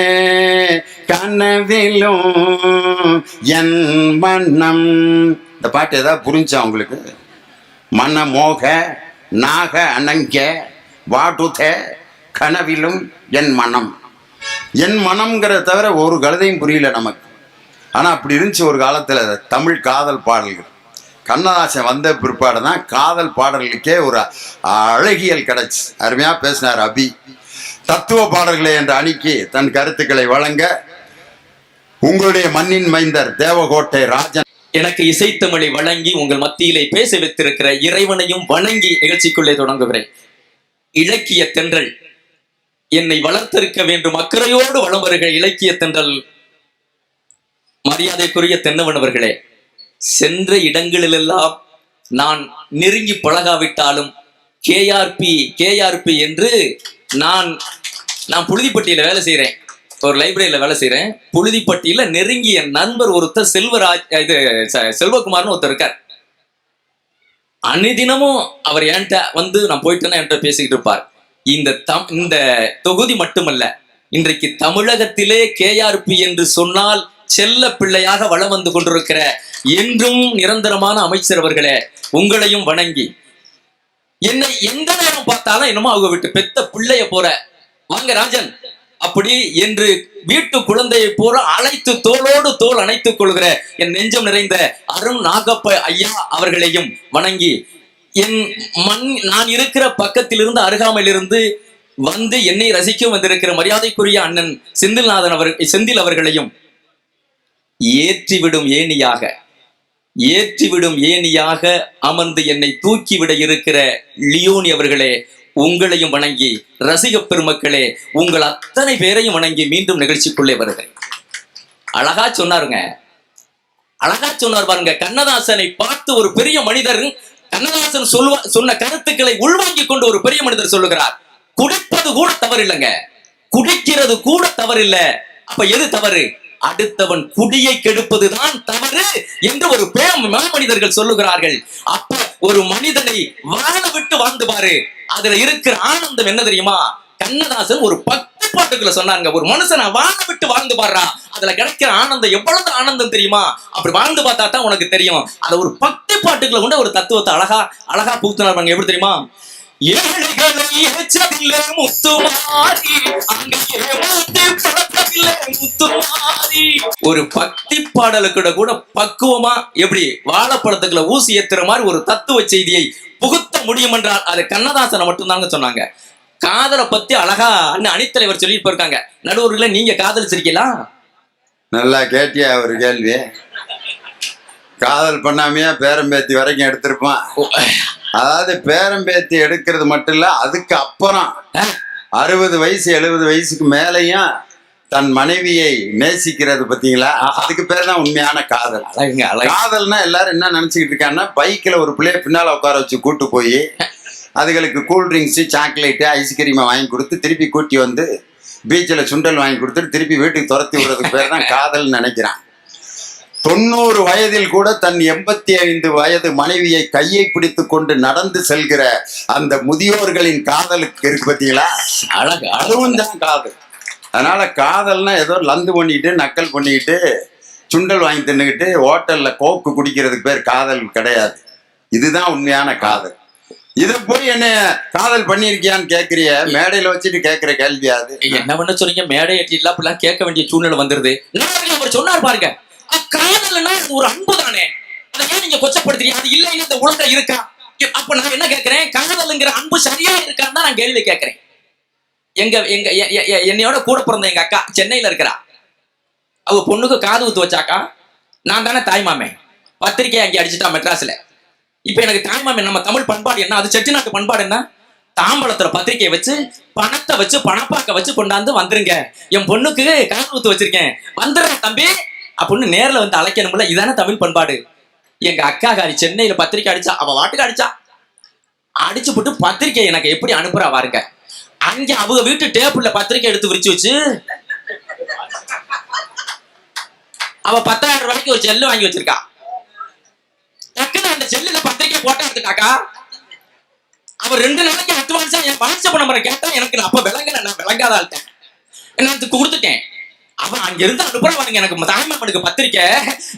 கனவிலும் என் மனம். இந்த பாட்டு ஏதாவது புரிஞ்சா உங்களுக்கு? மனமோக நாக அனங்க வாடுதே கனவிலும் என் மனம். என் மனம்ங்கிறத தவிர ஒரு கழுதையும் புரியல நமக்கு. ஆனால் அப்படி இருந்துச்சு ஒரு காலத்தில் தமிழ் காதல் பாடல்கள். கண்ணதாசன் வந்த பிற்பாடு தான் காதல் பாடல்களுக்கே ஒரு அழகியல் கிடைச்சி. அருமையாக பேசினார் அபி. தத்துவ பாடல்களை என்ற அணிக்கு தன் கருத்துக்களை வழங்க உங்களுடைய மண்ணின் மைந்தர் தேவகோட்டை ராஜன் எனக்கு இசைத்தமிழை வழங்கி உங்கள் மத்தியிலே பேச வைத்திருக்கிற இறைவனையும் வணங்கி நிகழ்ச்சிக்குள்ளே தொடங்குகிறேன். இலக்கிய தென்றல் என்னை வளர்த்திருக்க வேண்டும் அக்கறையோடு வளம் வருகிற இலக்கிய தென்றல் மரியாதைக்குரிய தென்னவன் அவர்களே, சென்ற இடங்களிலெல்லாம் நான் நெருங்கி பழகாவிட்டாலும் கேஆர்பி என்று நான் புழுதிப்பட்டியில வேலை செய்யறேன், ஒரு லைப்ரரியில வேலை செய்யறேன். புழுதிப்பட்டியில நெருங்கிய நண்பர் ஒருத்தர் செல்வகுமார்னு ஒருத்தர் இருக்கார். அனுதினமும் அவர் என்கிட்ட வந்து நான் போயிட்டேன்னா என்கிட்ட பேசிக்கிட்டு இருப்பார். இந்த தொகுதி மட்டுமல்ல, இன்றைக்கு தமிழகத்திலே கேஆர்பி என்று சொன்னால் செல்ல பிள்ளையாக வளம் வந்து கொண்டிருக்கிற என்றும் நிரந்தரமான அமைச்சர் அவர்களே, உங்களையும் வணங்கி என்னை எந்த நேரம் பார்த்தாலும் என்னமோ அவங்க விட்டு பெத்த பிள்ளைய போற வாங்க ராஜன் அப்படி என்று வீட்டு குழந்தையை போல அழைத்து தோளோடு தோல் அணைத்துக் கொள்கிற என் நெஞ்சம் நிறைந்த அருண் நாகப்ப ஐயா அவர்களையும் வணங்கி நான் இருக்கிற பக்கத்திலிருந்து அருகாமையிலிருந்து வந்து என்னை ரசிக்க வந்திருக்கிற மரியாதைக்குரிய அண்ணன் செந்தில் அவர்களையும் ஏற்றிவிடும் ஏணியாக அமர்ந்து என்னை தூக்கிவிட இருக்கிற லியோனி அவர்களே, உங்களையும் வணங்கி, ரசிக பெருமக்களே உங்கள் அத்தனை பேரையும் வணங்கி மீண்டும் நிகழ்ச்சிக்குள்ளே வருகிறேன். அழகா சொன்னார் பாருங்க. கண்ணதாசனை பார்த்து ஒரு பெரிய மனிதர், கண்ணதாசன் சொன்ன கருத்துக்களை உள்வாங்கிக் கொண்டு ஒரு பெரிய மனிதர் சொல்லுகிறார், குடிப்பது கூட தவறு இல்லைங்க, குடிக்கிறது கூட தவறில்லை. அப்ப எது தவறு? அடுத்தவன் குடியை கெடுப்பதுதான் தவறு என்று ஒரு மனிதர்கள் சொல்லுகிறார்கள். அப்ப ஒரு மனிதனை வாழ விட்டு வாழ்ந்து பாரு, அதுல இருக்கிற ஆனந்தம் என்ன தெரியுமா? கண்ணதாசன் ஒரு 10 பாட்டுகளை சொன்னாங்க. ஒரு மனுஷனை வாழ விட்டு வாழ்ந்து பாடுறா, அதுல கிடைக்கிற ஆனந்தம் எவ்வளவு ஆனந்தம் தெரியுமா? அப்படி வாழ்ந்து பார்த்தா தான் உனக்கு தெரியும். அத ஒரு 10 பாட்டுகளை கொண்ட ஒரு தத்துவத்தை அழகா புகுத்தினார். எப்படி தெரியுமா? ஒரு பக்தி பாடலுக்கு கூட பக்குவமா எப்படி வாழைப்பழத்துக்குள்ள ஊசி ஏத்துற மாதிரி ஒரு தத்துவ செய்தியை புகுத்த முடியும் என்றால் அது கண்ணதாசனை மட்டும்தாங்க சொன்னாங்க. காதலை பத்தி அழகா அண்ணன் அணித்தலைவர் சொல்லிட்டு போயிருக்காங்க. நடுவர்கள நீங்க காதலிச்சிருக்கீங்களா? நல்லா கேட்டியா ஒரு கேள்வி. காதல் பண்ணாமையா பேரம்பேத்தி வரைக்கும் எடுத்திருப்பான். அதாவது பேரம்பேத்தி எடுக்கிறது மட்டும் இல்ல, அதுக்கு அப்புறம் 60 வயசு 70 வயசுக்கு மேலையும் தன் மனைவியை நேசிக்கிறது பாத்தீங்களா? அதுக்கு பேர் தான் உண்மையான காதல். காதல்னா எல்லாரும் என்ன நினைச்சுக்கிட்டு இருக்காங்கன்னா, பைக்ல ஒரு பிள்ளைய பின்னால உட்கார வச்சு கூட்டு போய் அதுகளுக்கு கூல்ட்ரிங்க்ஸு, சாக்லேட்டு, ஐஸ்கிரீமை வாங்கி கொடுத்து திருப்பி கூட்டி வந்து பீச்சில் சுண்டல் வாங்கி கொடுத்துட்டு திருப்பி வீட்டுக்கு துரத்தி விடுறதுக்கு பேர் தான் காதல்னு நினைக்கிறான். 90 வயதில் கூட தன் 85 வயது மனைவியை கையை பிடித்து கொண்டு நடந்து செல்கிற அந்த முதியோர்களின் காதலுக்கு இருக்கு பார்த்தீங்களா? அழகு, அதுவும் தான் காதல். அதனால காதல்னா ஏதோ லந்து பண்ணிக்கிட்டு நக்கல் பண்ணிக்கிட்டு சுண்டல் வாங்கி தின்னுக்கிட்டு ஹோட்டல்ல கோக்கு குடிக்கிறதுக்கு பேர் காதல் கிடையாது. இதுதான் உண்மையான காதல். இத போய் என்ன காதல் பண்ணிருக்கியான்னு கேக்குறிய, மேடையில வச்சுட்டு கேக்குற கேள்வி அது. என்ன பண்ண சொல்றீங்க? மேடை எட்டிலாம் அப்படிலாம் கேட்க வேண்டிய சூழ்நிலை வந்துருது. அவர் சொன்னார் பாருங்க, காதல்னா ஒரு அன்பு தானே, அதை ஏன் நீங்க கொச்சப்படுத்துறீங்க? அது இல்லை இந்த உலகம் இருக்கா? அப்ப நான் என்ன கேட்கிறேன், காதல்ங்கிற அன்பு சரியா இருக்கான்னு தான் நான் கேள்வி கேட்கிறேன். என்னையோட கூட பிறந்த எங்க அக்கா சென்னையில இருக்கிறா. அவ பொண்ணுக்கு காது ஊத்து வச்சாக்கா, நான் தானே தாய்மாமே, பத்திரிக்கை அங்கே அடிச்சுட்டா மெட்ராஸ்ல. இப்ப எனக்கு தாய்மாமே நம்ம தமிழ் பண்பாடு என்ன, அது செட்டிநாட்டு பண்பாடு என்ன? தாம்பளத்துல பத்திரிக்கையை வச்சு பணத்தை வச்சு பணப்பாக்க வச்சு கொண்டாந்து வந்துருங்க, என் பொண்ணுக்கு காது ஊத்து வச்சிருக்கேன், வந்துடுறேன் தம்பி அப்படின்னு நேரில் வந்து அழைக்கணும்ல. இதானே தமிழ் பண்பாடு. எங்க அக்கா காரி சென்னையில பத்திரிக்கை அடிச்சா, அவ வாட்டுக்கு அடிச்சா, அடிச்சு போட்டு பத்திரிக்கை எனக்கு எப்படி அனுப்புறா பாருங்க. அங்க அவங்க வீட்டு டேபிள்ல பத்திரிக்கை எடுத்து விரிச்சு வச்சு அவ 10,000 ரூபாய்க்கு ஒரு செல்லு வாங்கி வச்சிருக்கா. டக்குன்னு அந்த செல்லுல பத்திரிக்கை போட்டா எடுத்துட்டாக்கா. அவ 2 நாளைக்கு அட்வான்ஸா என் வாட்ஸ்அப் நம்பரை கேட்டா எனக்கு அப்ப நான் விளங்காத ஆள்ட்டேன், என்ன கொடுத்துட்டேன். அவன் அங்க இருந்து அனுப்புறவாங்க எனக்கு தாய்மாமனுக்கு பத்திரிக்கை,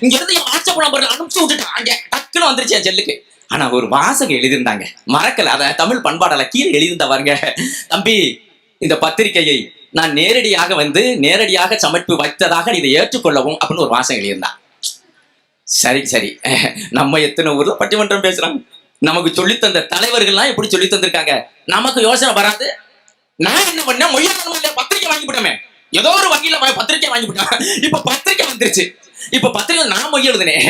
இங்க இருந்து என் வாட்ஸ்அப் நம்பர் அனுப்பிச்சு விட்டுட்டான். அங்க டக்குன்னு வந்துருச்சு என் செல்லுக்கு. ஆனா ஒரு வாசகம் எழுதியிருந்தாங்க, மறக்கல. அத தமிழ் பண்பாடல கீழே எழுதியிருந்தவங்க, தம்பி இந்த பத்திரிகையை நான் நேரடியாக சமர்ப்பி வைத்ததாக இதை ஏற்றுக்கொள்ளவும் அப்படின்னு ஒரு வாசகம் எழுதியிருந்தான். சரி நம்ம எத்தனை ஊர்ல பட்டிமன்றம் பேசுறாங்க, நமக்கு சொல்லித்தந்த தலைவர்கள்லாம் எப்படி சொல்லி தந்திருக்காங்க, நமக்கு யோசனை வராது. நான் என்ன பண்ணேன், மொய்யாத பத்திரிக்கை வாங்கிவிட்டோமே, ஏதோ ஒரு வகையில பத்திரிக்கை வாங்கிவிட்டான். இப்ப பத்திரிக்கை வந்துருச்சு. இப்ப பத்திரிக்கை நான் மொய் எழுதுனேன்,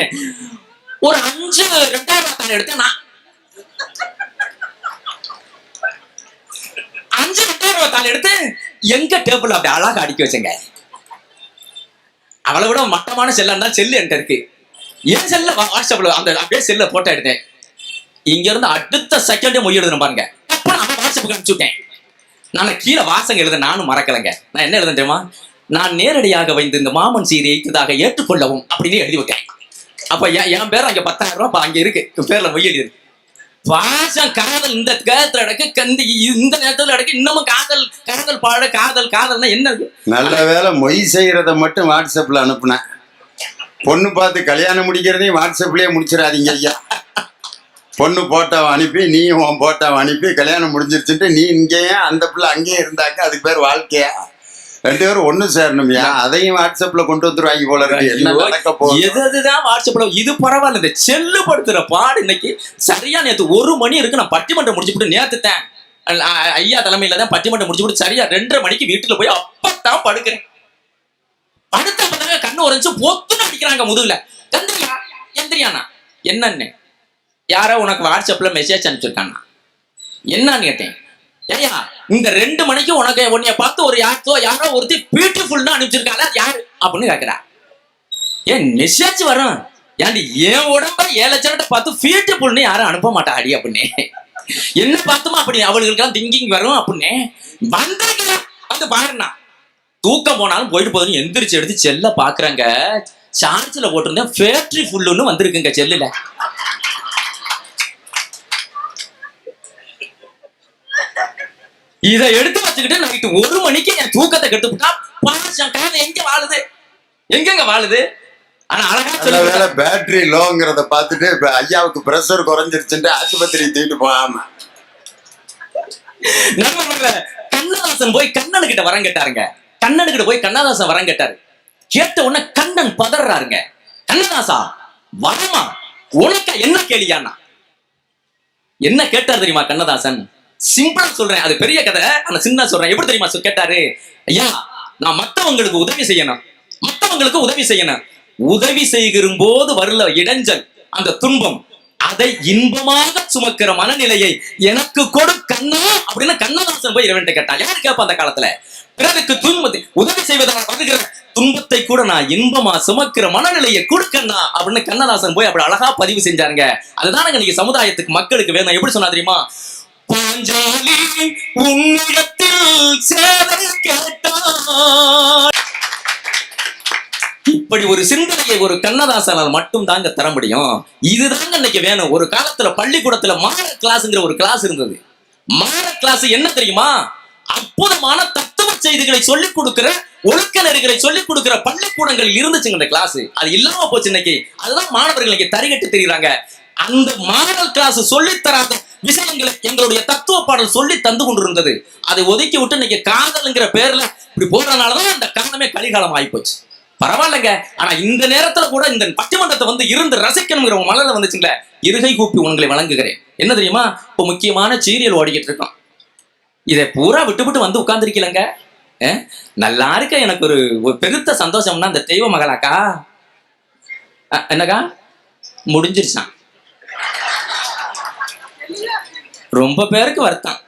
ஒரு 5 2000 எடுத்தேன். நான் 5 2000 எடுத்து எங்க டேபிள் அப்படி அழகா அடிக்க வச்சேங்க. அவளை விட மட்டமான செல்லா இருந்தா செல்லு என்கிட்ட இருக்கு. என் செல்ல வாட்ஸ்அப்ல அந்த அப்படியே செல்ல போட்டோ எடுத்தேன். இங்க இருந்து அடுத்த செகண்டே மொய் எழுதுன பாருங்க. அப்ப நான் வாட்ஸ்அப்புக்கு அனுப்பிச்சுட்டேன். நான் கீழே வாசகம் எழுத நானும் மறக்கலைங்க. நான் என்ன எழுத தெரியுமா, நான் நேரடியாக வைத்து இந்த மாமன் சீரை வைத்ததாக ஏற்றுக்கொள்ளவும் அப்படின்னு எழுதி வைக்கிறேன். அப்ப என் பேர் அங்க 10,000 ரூபாய் அங்க இருக்கு, பேர்ல மொய் எழுதி இருக்கு. வாசம் காதல் இந்த நேரத்துல நடக்கு, இந்த நேரத்துல நடக்கு. இன்னமும் காதல் பாட காதல்னா என்ன இருக்கு? நல்ல வேலை மொய் செய்யறத மட்டும் வாட்ஸ்அப்ல அனுப்புனேன். பொண்ணு பார்த்து கல்யாணம் முடிக்கிறதையும் வாட்ஸ்அப்லயே முடிச்சிடாதீங்க ஐயா. பொண்ணு போட்டாவை அனுப்பி நீயும் உன் போட்டாவை அனுப்பி கல்யாணம் முடிஞ்சிருச்சுட்டு நீ இங்கேயும் அந்த பிள்ளை அங்கேயும் இருந்தாக்க அதுக்கு பேர் வாழ்க்கையா? 2 பேரும் ஒண்ணு சேரணும்யா. அதையும் வாட்ஸ்அப்ல கொண்டு வந்துருவாங்க போல இருக்கு. என்ன நடக்க போகுது? எதுதான் வாட்ஸ்அப்ல இது பரவாயில்ல. இந்த செல்லுபடுத்துற பாடு இன்னைக்கு சரியா. நேத்து 1 மணி இருக்கு, நான் பட்டிமன்றம் முடிச்சுட்டு நேத்துட்டேன். ஐயா தலைமையில தான் பட்டிமன்றம் முடிச்சு போட்டு சரியா 2:30 மணிக்கு வீட்டுல போய் அப்பதான் படுக்கிறேன். படுத்த அப்பதாங்க கண்ணு உரைஞ்சு பொத்துன்னு அடிக்கிறாங்க முதுகுல. எந்திரியா எந்திரியாண்ணா. என்னன்னு? யாரோ உனக்கு வாட்ஸ்அப்ல மெசேஜ் அனுப்பிச்சிருக்காண்ணா. என்னன்னு கேட்டேன். ஏயா இந்த 2 மணிக்கு உனக்கு உன்னைய பார்த்து ஒரு யாரோ ஒருத்தி பியூட்டிஃபுல்னு அனுப்பிச்சிருக்காங்க, யாரு அப்படின்னு கேட்கிறா. ஏன் மெசேஜ் வரும்? ஏன்டி என் உடம்ப 7 லட்சம் பார்த்து பியூட்டிஃபுல்னு யாரும் அனுப்ப மாட்டா அடி அப்படின்னு. என்ன பார்த்துமா அப்படி அவளுக்கெல்லாம் திங்கிங் வரும் அப்படின்னு வந்தாங்க. வந்து பாருண்ணா, தூக்கம் போனாலும் போயிட்டு போதுன்னு எந்திரிச்சு எடுத்து செல்ல பாக்குறாங்க. சார்ஜ்ல போட்டிருந்தேன் ஃபேக்டரி ஃபுல்லுன்னு வந்திருக்குங்க செல்லுல. இதை எடுத்து வச்சுக்கிட்டு நைட்டு 1 மணிக்கு என் தூக்கத்தை கெடுத்துட்டா காதை எங்க வாழுது, எங்கெங்க வாழுது. ஆனா அழகா சொல்ல பேட்டரி லோங்கிறத பார்த்துட்டு இப்ப ஐயாவுக்கு பிரஷர் குறைஞ்சிருச்சுட்டு ஆஸ்பத்திரி தூக்கிட்டு போகாம நண்பர்கள கண்ணதாசன் போய் கண்ணன் கிட்ட வரம் கேட்டாருங்க. கண்ணன் கிட்ட போய் கண்ணதாசன் வரம் கேட்டாரு. கேட்ட உடனே கண்ணன் பதறாருங்க. கண்ணதாசா வரமா உனக்க என்ன கேளியானா? என்ன கேட்டார் தெரியுமா கண்ணதாசன்? சிம்பிளா சொல்றேன், அது பெரிய கதை, ஆனா சின்ன சொல்றேன். எப்படி தெரியுமா கேட்டாரு? ஐயா நான் மத்தவங்களுக்கு உதவி செய்யணும், மத்தவங்களுக்கு உதவி செய்யணும். உதவி செய்கிற போது வரல இடைஞ்சல், அந்த துன்பம், அதை இன்பமாக சுமக்கிற மனநிலையை எனக்கு கொடு கண்ணா அப்படின்னு கண்ணதாசன் போய் இறைவன்ட்ட கேட்டான். யாரு கேட்பா அந்த காலத்துல? பிறருக்கு துன்பத்தை உதவி செய்வதால் வருகிற துன்பத்தை கூட நான் இன்பமா சுமக்கிற மனநிலையை கொடுக்கண்ணா அப்படின்னு கண்ணதாசன் போய் அப்படி அழகா பதிவு செஞ்சாருங்க. அதுதான் இன்னைக்கு சமுதாயத்துக்கு மக்களுக்கு வேணும். எப்படி சொன்னா தெரியுமா? பாஞ்சாலி உன்னிடத்தில் சேவை கேட்டார். இப்படி ஒரு சிந்தனையை ஒரு கண்ணதாசனால் மட்டும் தாங்க தர முடியும். இதுதாங்க இன்னைக்கு வேணும். ஒரு காலத்துல பள்ளிக்கூடத்துல மார கிளாஸ்ங்கிற ஒரு கிளாஸ் இருந்தது. மார கிளாஸ் என்ன தெரியுமா? அற்புதமான தத்துவ செய்திகளை சொல்லிக் கொடுக்கிற, ஒழுக்க நெறிகளை சொல்லிக் கொடுக்கிற பள்ளிக்கூடங்கள் இருந்துச்சுங்க இந்த கிளாஸ். அது இல்லாம போச்சு இன்னைக்கு. அதுதான் மாணவர்கள் இன்னைக்கு தரிகட்டு தெரியுறாங்க. அந்த மாடல் கிளாஸ் சொல்லி தராத விஷயங்களை எங்களுடைய தத்துவ பாடல் சொல்லி தந்து கொண்டிருந்தது. அதை ஒதுக்கி விட்டு இன்னைக்கு காதல்ங்கிற பேர்ல இப்படி போறதுனாலதான் அந்த காலமே கலிகாலம் ஆயிப்போச்சு. பரவாயில்லைங்க. ஆனா இந்த நேரத்துல கூட இந்த பட்டிமன்றத்தை வந்து இருந்து ரசிக்கணுங்கிற மலர்ல வந்துச்சுங்களே, இருகை கூப்பி உங்களை வழங்குகிறேன். என்ன தெரியுமா? இப்ப முக்கியமான சீரியல் ஓடிக்கிட்டு இருக்கோம். இதை பூரா விட்டு வந்து உட்கார்ந்துருக்கீங்க. நல்லா இருக்க. எனக்கு ஒரு பெருத்த சந்தோஷம்னா இந்த தெய்வ மகளாக்கா என்னக்கா முடிஞ்சிருச்சான். ரொம்ப பேருக்கு வருத்தம்.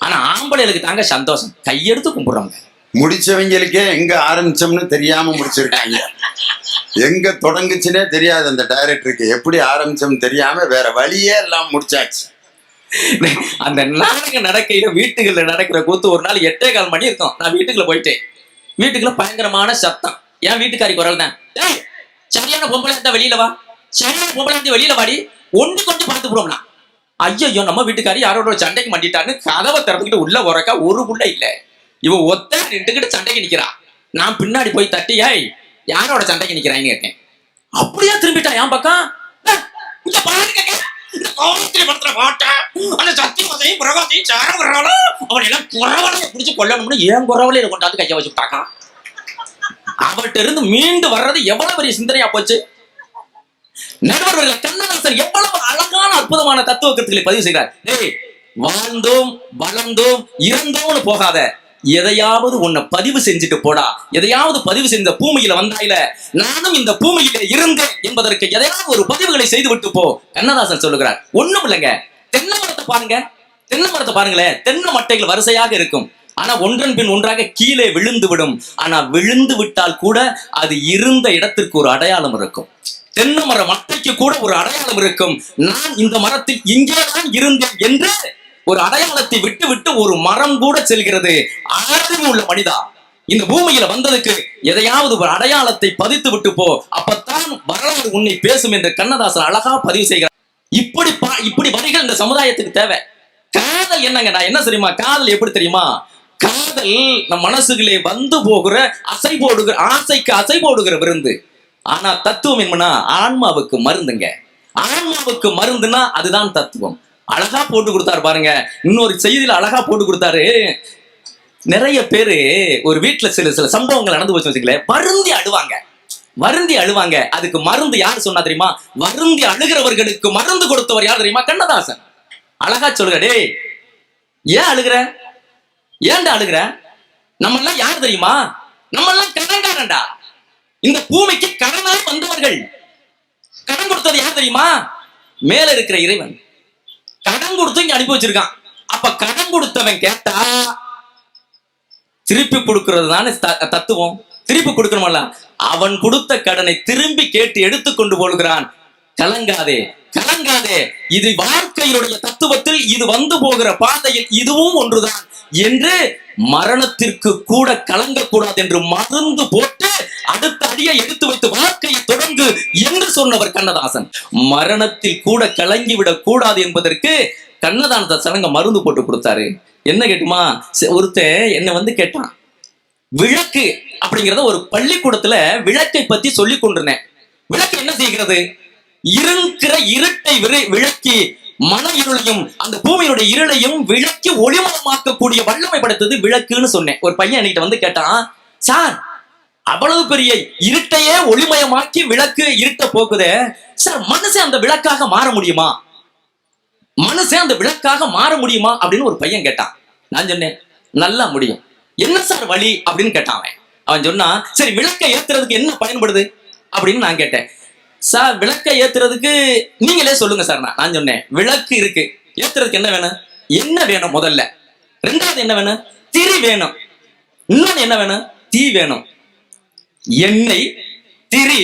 ஆனா ஆம்பளைகளுக்கு தாங்க சந்தோஷம். கையெடுத்து கும்பிடுறாங்க. முடிச்சவங்களுக்கே எங்க ஆரம்பிச்சோம்னு தெரியாம முடிச்சிருக்காங்க. எங்க தொடங்குச்சுன்னே தெரியாது அந்த டைரக்டருக்கு. எப்படி ஆரம்பிச்சோம்னு தெரியாம வேற வழியே எல்லாம் முடிச்சாச்சு. அந்த நாடக நடக்கையில வீட்டுக்குள்ள நடக்கிற கூத்து ஒரு நாள் 8:15 மணி இருக்கும். நான் வீட்டுக்குள்ள போயிட்டேன். வீட்டுக்குள்ள பயங்கரமான சத்தம். என் வீட்டுக்காரி குரல் தான். சரியான பொம்பளை இருந்தா வெளியில வா, சரியான பொம்பளை இருந்தா வெளியில வாடி, ஒன்று கொஞ்சம் பார்த்து போடுவோம்னா. ஐயோ நம்ம வீட்டுக்காரி யாரோட சண்டைக்கு மாட்டிட்டான்னு கதவை திறந்துக்கிட்டு உள்ள உறக்கா ஒரு புள்ள இல்ல. இவ ஒத்த நின்றுகிட்டு சண்டைக்கு நிக்கிறா. நான் பின்னாடி போய் தட்டி, ஏய் யாரோட சண்டைக்கு நிக்கிறான்னு கேட்டேன். அப்படியே திரும்பிட்டா என் பக்கம். இந்த பாருங்க இந்த கோவத்திலே படுத்துற மாட்டேன் அந்த சத்தியவதையும் பிரகாசையும் சேரம் வர்றாலும் அவன் எல்லாம் குறவலையை பிடிச்சு கொல்லணும்னு ஏன் குறவலையில கொண்டாந்து கைய வச்சுட்டாக்கா. அவர்கிட்ட இருந்து மீண்டு வர்றது எவ்வளவு பெரிய சிந்தனையா போச்சு. நடுவர்கள் கண்ணதாசன் எவ்வளவு அழகான அற்புதமான தத்துவ கருத்துக்களை பதிவு செய்கிறார். ஏய் வாழ்ந்தோம் வளர்ந்தோம் இறந்தோம்னு போகாத, எதையாவது உன்னை பதிவு செஞ்சுட்டு போடா. எதையாவது பதிவு செஞ்ச பூமியில வந்தாயில நானும் இந்த பூமியில இருந்தேன் என்பதற்கு எதையாவது ஒரு பதிவுகளை செய்து விட்டு போ. கண்ணதாசன் சொல்லுகிறார். ஒண்ணும் இல்லைங்க. தென்னை மரத்தை பாருங்க, தென்னை மரத்தை பாருங்களேன். தென்னை மட்டைகள் வரிசையாக இருக்கும். ஆனா ஒன்றன் பின் ஒன்றாக கீழே விழுந்து விடும். ஆனா விழுந்து விட்டால் கூட அது இருந்த இடத்திற்கு ஒரு அடையாளம் இருக்கும். தென்னை மர மட்டைக்கு கூட ஒரு அடையாளம் இருக்கும். நான் இந்த மரத்தில் இங்கேதான் இருந்தேன் என்று ஒரு அடையாளத்தை விட்டு விட்டு ஒரு மரம் கூட செல்கிறது. அறிவு உள்ள மனிதா, இந்த பூமியில வந்ததுக்கு எதையாவது ஒரு அடையாளத்தை பதித்து விட்டு போ. அப்பத்தான் வரலாறு உன்னை பேசும் என்று கண்ணதாசன் அழகா பதிவு செய்கிறார். இப்படி வரிகள் இந்த சமுதாயத்துக்கு தேவை. காதல் என்னங்க, நான் என்ன தெரியுமா? காதல் எப்படி தெரியுமா? காதல் நம் மனசுகளே வந்து போகிற அசை போடுகிற ஆசைக்கு அசை போடுகிற விருந்து. ஆனா தத்துவம் என்னன்னா ஆன்மாவுக்கு மருந்துங்க. ஆன்மாவுக்கு மருந்துன்னா அதுதான் தத்துவம். அழகா போட்டு கொடுத்தாரு பாருங்க. இன்னொரு செய்தியில அழகா போட்டு கொடுத்தாரு. நிறைய பேரு ஒரு வீட்டுல சில சம்பவங்கள் நடந்து போச்சு வச்சுக்கல, வருந்தி அழுவாங்க. அதுக்கு மருந்து யாரு சொன்னா தெரியுமா? வருந்தி அழுகிறவர்களுக்கு மருந்து கொடுத்தவர் யார் தெரியுமா? கண்ணதாசன். அழகா சொல்லுங்க. டேய் ஏன் அழுகிற? ஏன்டா அழுகிற? நம்ம எல்லாம் யார் தெரியுமா? நம்ம எல்லாம் கடன்காரன்டா. இந்த பூமிக்கு கடனாய் வந்தவர்கள். கடன் கொடுத்தது யார் தெரியுமா? மேல இருக்கிற இறைவன். கடன் கொடுத்து இங்க அனுப்பி வச்சிருக்கான். அப்ப கடன் கொடுத்தவன் கேட்டா திருப்பி கொடுக்கிறது தானே தத்துவம். திருப்பி கொடுக்கணுமல்ல. அவன் கொடுத்த கடனை திரும்பி கேட்டு எடுத்துக்கொண்டு போகிறான். கலங்காதே, கலங்காதே, இது வாழ்க்கையினுடைய தத்துவத்தில் இது வந்து போகிற பாதையில் இதுவும் ஒன்றுதான் என்று மரணத்திற்கு கூட கலங்கக்கூடாது என்று மருந்து போட்டு அடுத்த அடியை எடுத்து வைத்து வாழ்க்கையை தொடங்கு என்று சொன்னவர் கண்ணதாசன். மரணத்தில் கூட கலங்கிவிடக் கூடாது என்பதற்கு கண்ணதாசன் சலங்க மருந்து போட்டு கொடுத்தாரு. என்ன கேட்டுமா, ஒருத்தன் என்ன வந்து கேட்டான், விளக்கு அப்படிங்கிறத ஒரு பள்ளிக்கூடத்துல விளக்கை பத்தி சொல்லி கொண்டிருந்தேன். விளக்கு என்ன செய்கிறது? இருக்கிற இருட்டை விளக்கி மன இருளையும் அந்த பூமியினுடைய இருளையும் விளக்கி ஒளிமயமாக்கக்கூடிய வல்லமை படைத்தது விளக்குன்னு சொன்னேன். ஒரு பையன் என்கிட்ட வந்து கேட்டான், சார் அவ்வளவு பெரிய இருட்டையே ஒளிமயமாக்கி விளக்கு இருட்ட போக்குதே சார், மனுஷன் அந்த விளக்காக மாற முடியுமா? மனுஷன் அந்த விளக்காக மாற முடியுமா அப்படின்னு ஒரு பையன் கேட்டான். நான் சொன்னேன், நல்லா முடியும். என்ன சார் வழி அப்படின்னு கேட்டான். அவன் சொன்னா, சரி விளக்கை ஏத்துறதுக்கு என்ன பயன்படுது அப்படின்னு நான் கேட்டேன். சார் விளக்கை ஏத்துறதுக்கு நீங்களே சொல்லுங்க சார். நான் சொன்னேன், விளக்கு இருக்கு, ஏத்துறதுக்கு என்ன வேணும்? என்ன வேணும் முதல்ல? ரெண்டாவது என்ன வேணும்? திரி வேணும். இன்னொன்னு என்ன வேணும்? தீ வேணும். எண்ணெய், திரி,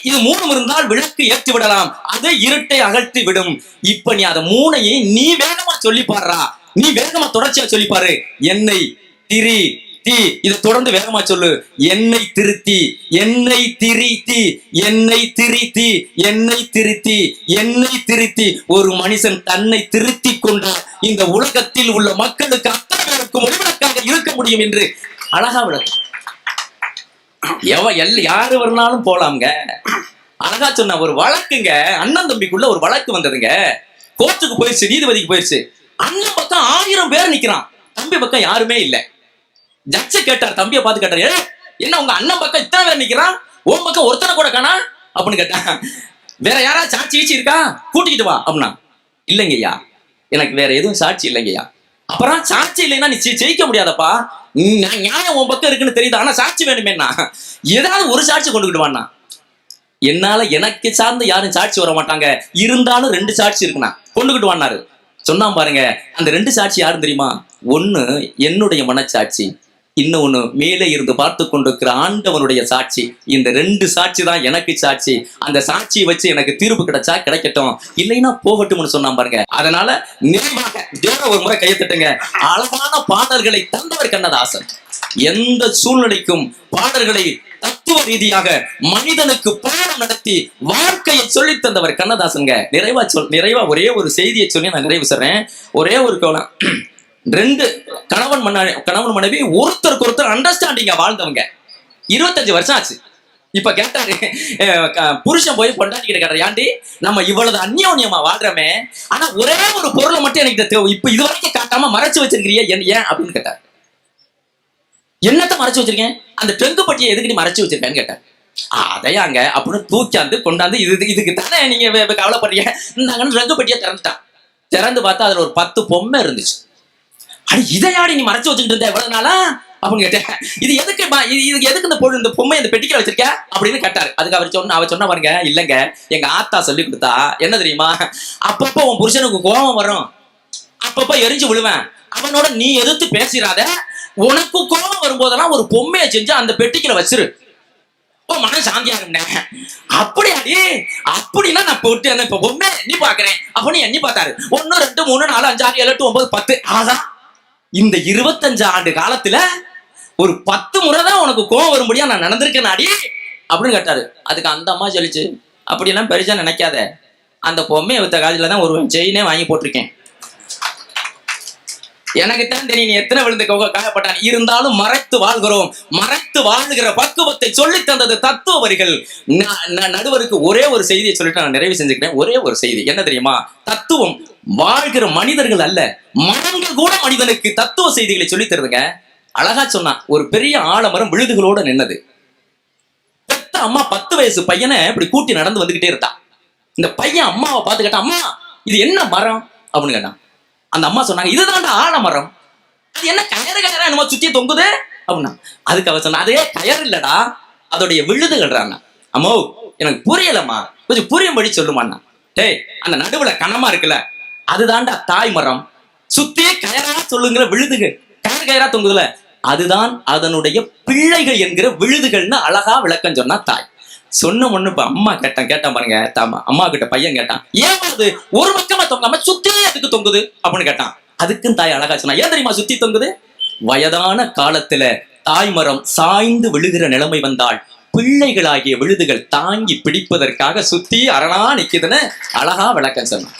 இது மூணும் இருந்தால் விளக்கு ஏற்றி விடலாம். அது இருட்டை அகற்றி விடும். இப்ப நீ அதை மூணையும் நீ வேகமா சொல்லி பாடுறா, நீ வேகமா தொடர்ச்சியா சொல்லி பாரு. எண்ணெய், திரி, தீ, இதை தொடர்ந்து வேகமா சொல்லு. எண்ணெய் திருத்தி, எண்ணெய் திரித்தி, எண்ணெய் திரித்தி, எண்ணெய் திருத்தி, எண்ணெய் திருத்தி. ஒரு மனுஷன் தன்னை திருத்தி கொண்டால் இந்த உலகத்தில் உள்ள மக்களுக்கு அத்தனை பேருக்கும் ஒளிவிளக்காக இருக்க முடியும் என்று அழகா விளக்கு. யாரு வரனாலும் போலாம்ங்க. அழகா சொன்ன ஒரு வழக்குங்க. அண்ணன் தம்பிக்குள்ள ஒரு வழக்கு வந்ததுங்க. கோர்ட்டுக்கு போயிடுச்சு, நீதிபதிக்கு போயிடுச்சு. அண்ணன் பக்கம் 1000 பேர் நிக்கிறான், தம்பி பக்கம் யாருமே இல்ல. ஜட்ஜ் கேட்டார், தம்பியை பார்த்து கேட்டாரு, என்ன உங்க அண்ணன் பக்கம் இத்தனை பேர் நிக்கிறான், உன் பக்கம் ஒருத்தனை கூட காணா அப்படின்னு கேட்டான். வேற யாராவது சாட்சி ஈச்சி இருக்கா, கூட்டிக்கிட்டு வா அப்படின்னா. இல்லைங்கய்யா, எனக்கு வேற எதுவும் சாட்சி இல்லைங்கய்யா. அப்புறம் சாட்சி இல்லைன்னா நீ ஜெயிக்க முடியாதப்பா, நியாயம் உன் பக்கம் இருக்குன்னு தெரியுது, ஆனா சாட்சி வேணுமேனா, ஏதாவது ஒரு சாட்சி கொண்டுகிட்டு வான்னா. என்னால எனக்கு சார்ந்து யாரும் சாட்சி வர மாட்டாங்க, இருந்தாலும் 2 சாட்சி இருக்குண்ணா, கொண்டுகிட்டு வான்னாரு. சொன்னா பாருங்க, அந்த 2 சாட்சி யாரும் தெரியுமா? ஒண்ணு என்னுடைய மனச்சாட்சி, இன்னொன்னு மேலே இருந்து பார்த்து கொண்டிருக்கிற ஆண்டவனுடைய சாட்சி. இந்த 2 சாட்சி தான் எனக்கு சாட்சி. அந்த சாட்சியை வச்சு எனக்கு தீர்ப்பு கிடைச்சா கிடைக்கட்டும், இல்லைன்னா போகட்டும்னு சொன்னா பாருங்க. அதனால நிறைவாக ஜோர ஒரு முறை கையத்தட்டுங்க. அழகான பாடல்களை தந்தவர் கண்ணதாசன். எந்த சூழ்நிலைக்கும் பாடல்களை தத்துவ ரீதியாக மனிதனுக்கு பாடம் நடத்தி வாழ்க்கையை சொல்லி தந்தவர் கண்ணதாசன்ங்க. நிறைவா ஒரே ஒரு செய்தியை சொல்லி நான் நிறைவு செய்றேன். ஒரே ஒரு கோலம். 2 கணவன் மனைவி ஒருத்தருக்கு ஒருத்தர் அண்டர்ஸ்டாண்டிங்கா வாழ்ந்தவங்க. 25 வருஷம் ஆச்சு. இப்ப கேட்டாரு, புருஷன் போய் பொண்டாட்டி கிட்ட கேட்டாரு, ஏண்டி நம்ம இவ்வளவு அந்யோன்யமா வாழ்றமே, ஆனா ஒரே ஒரு பொருளை மட்டும் எனக்கு இப்ப இது வரைக்கும் காட்டாம மறைச்சு வச்சிருக்கிறியே ஏன் அப்படின்னு கேட்டார். என்னத்த மறைச்சு வச்சிருக்கேன்? அந்த ட்ரெங்கு பட்டியை எதுக்கு நீ மறைச்சு வச்சிருக்கேன்னு கேட்டார். அதையாங்க அப்படின்னு தூக்காந்து கொண்டாந்து இதுக்கு தானே நீங்க கவலைப்படுறீங்க, இந்தாங்கன்னு ட்ரெங்கு பட்டியை திறந்துட்டான். திறந்து பார்த்தா அதுல ஒரு 10 பொம்மை இருந்துச்சு. அடி இதையாடி நீ மறைச்சு வச்சுக்கிட்டு இருந்த எவ்வளவு நாளா அப்படின்னு கேட்டேன். இது எதுக்கு இந்த பொம்மை இந்த பெட்டிக்கல வச்சிருக்க அப்படின்னு கேட்டாரு. அதுக்கு அவர் சொன்ன பாருங்க, இல்லங்க எங்க ஆத்தா சொல்லி கொடுத்தா என்ன தெரியுமா, அப்பப்போ உன் புருஷனுக்கு கோபம் வரும், அப்பப்போ எரிஞ்சு விழுவேன், அவனோட நீ எதிர்த்து பேசிடாத, உனக்கு கோபம் வரும்போதெல்லாம் ஒரு பொம்மையை செஞ்சு அந்த பெட்டிக்கல வச்சிரு, மன சாந்தியா இருந்தேன். அப்படியாடி? அப்படின்னா நான் போட்டு இப்ப பொம்மை எண்ணி பாக்குறேன் அப்படின்னு எண்ணி பார்த்தாரு. 1 2 3 4 5 6 7 8 9 10. ஆதான் இந்த 25 ஆண்டு காலத்துல ஒரு 10 முறை தான் உனக்கு கோவம் வரும்படியா நான் நடந்திருக்கேன் அடி அப்படின்னு கேட்டாரு. அதுக்கு அந்த அம்மா சொல்லிச்சு, அப்படியெல்லாம் பெருசா நினைக்காத, அந்த பொம்மையை வித்த காலத்துல தான் ஒரு செயினே வாங்கி போட்டிருக்கேன், எனக்குத்தான் தெரியும் நீ எத்தனை விழுந்து காயப்பட்டான், இருந்தாலும் மறைத்து வாழ்கிறோம். மறைத்து வாழ்கிற பக்குவத்தை சொல்லி தந்தது தத்துவ வரிகள். நடுவருக்கு ஒரே ஒரு செய்தியை சொல்லிட்டு நான் நிறைவு செஞ்சுக்கிறேன். ஒரே ஒரு செய்தி என்ன தெரியுமா, தத்துவம் வாழ்கிற மனிதர்கள் அல்ல, மரங்கள் கூட மனிதனுக்கு தத்துவ செய்திகளை சொல்லி தருதுங்க. அழகா சொன்னா, ஒரு பெரிய ஆலமரம் விழுதுகளோட நின்னது. பெத்த அம்மா 10 வயசு பையனை இப்படி கூட்டி நடந்து வந்துகிட்டே இருந்தா. இந்த பையன் அம்மாவை பார்த்து கேட்டான், அம்மா இது என்ன மரம் அப்படின்னு கேட்டான். அந்த அம்மா சொன்னாங்க, இதுதான்டா ஆலமரம், அது என்ன கயறு கயரா என்னமோ சுத்தி தொங்குது அப்படின்னா. அதுக்கு அவ சொன்னா, அதே கயறு இல்லடா, அதோடைய விழுதுகள்றாங்க. அம்மோ எனக்கு புரியலம்மா, கொஞ்சம் புரியும்படி சொல்லுமாண்ணா. டேய், அந்த நடுவுல கனமா இருக்குல்ல, அதுதான்டா தாய் மரம், சுத்தி கயரா சொல்லுங்கிற விழுதுகள், கயறு கயரா தொங்குதுல, அதுதான் அதனுடைய பிள்ளைகள் என்கிற விழுதுகள்னு அழகா விளக்கம் சொன்னா தாய். சொன்ன ஒண்ணு இப்ப அம்மா கேட்டான் பாருங்க, அம்மா கிட்ட பையன் கேட்டான், ஏன் அது ஒரு பக்கமா தொங்காம சுத்தி அதுக்கு தொங்குது அப்படின்னு கேட்டான். அதுக்கும் தாய் அழகா சொன்னா, ஏன் தெரியுமா சுத்தி தொங்குது? வயதான காலத்துல தாய் மரம் சாய்ந்து விழுகிற நிலைமை வந்தால் பிள்ளைகளாகிய விழுதுகள் தாங்கி பிடிப்பதற்காக சுத்தி அரணா நிக்குதுன்னு அழகா விளக்கம் சொன்னான்.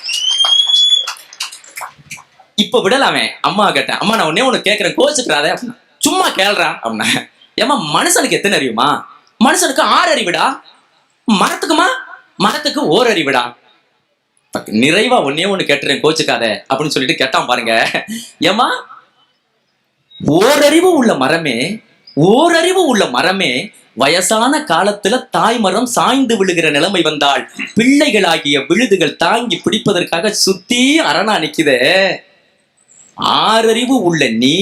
இப்ப விடலாமே. அம்மா கேட்டேன், அம்மா நான் ஒண்ணு கேட்கிறேன், கோச்சுக்கிறாதே அப்படின்னா. சும்மா கேள்றா அப்படின்னா. ஏமா மனுஷனுக்கு எத்தனை அறிவுமா? மனுஷனுக்கு 6 அறிவிடா. மரத்துக்கு 1 அறிவிடா. நிறைவா ஒண்ணு கேட்டுறேன், கோச்சுக்காத அப்படின்னு சொல்லிட்டு கேட்டான் பாருங்க. ஏமா ஓரறிவு உள்ள மரமே வயசான காலத்துல தாய் மரம் சாய்ந்து விழுகிற நிலைமை வந்தால் பிள்ளைகளாகிய விழுதுகள் தாங்கி பிடிப்பதற்காக சுத்தி அரணா நிக்குதே. 6 அறிவு உள்ள நீ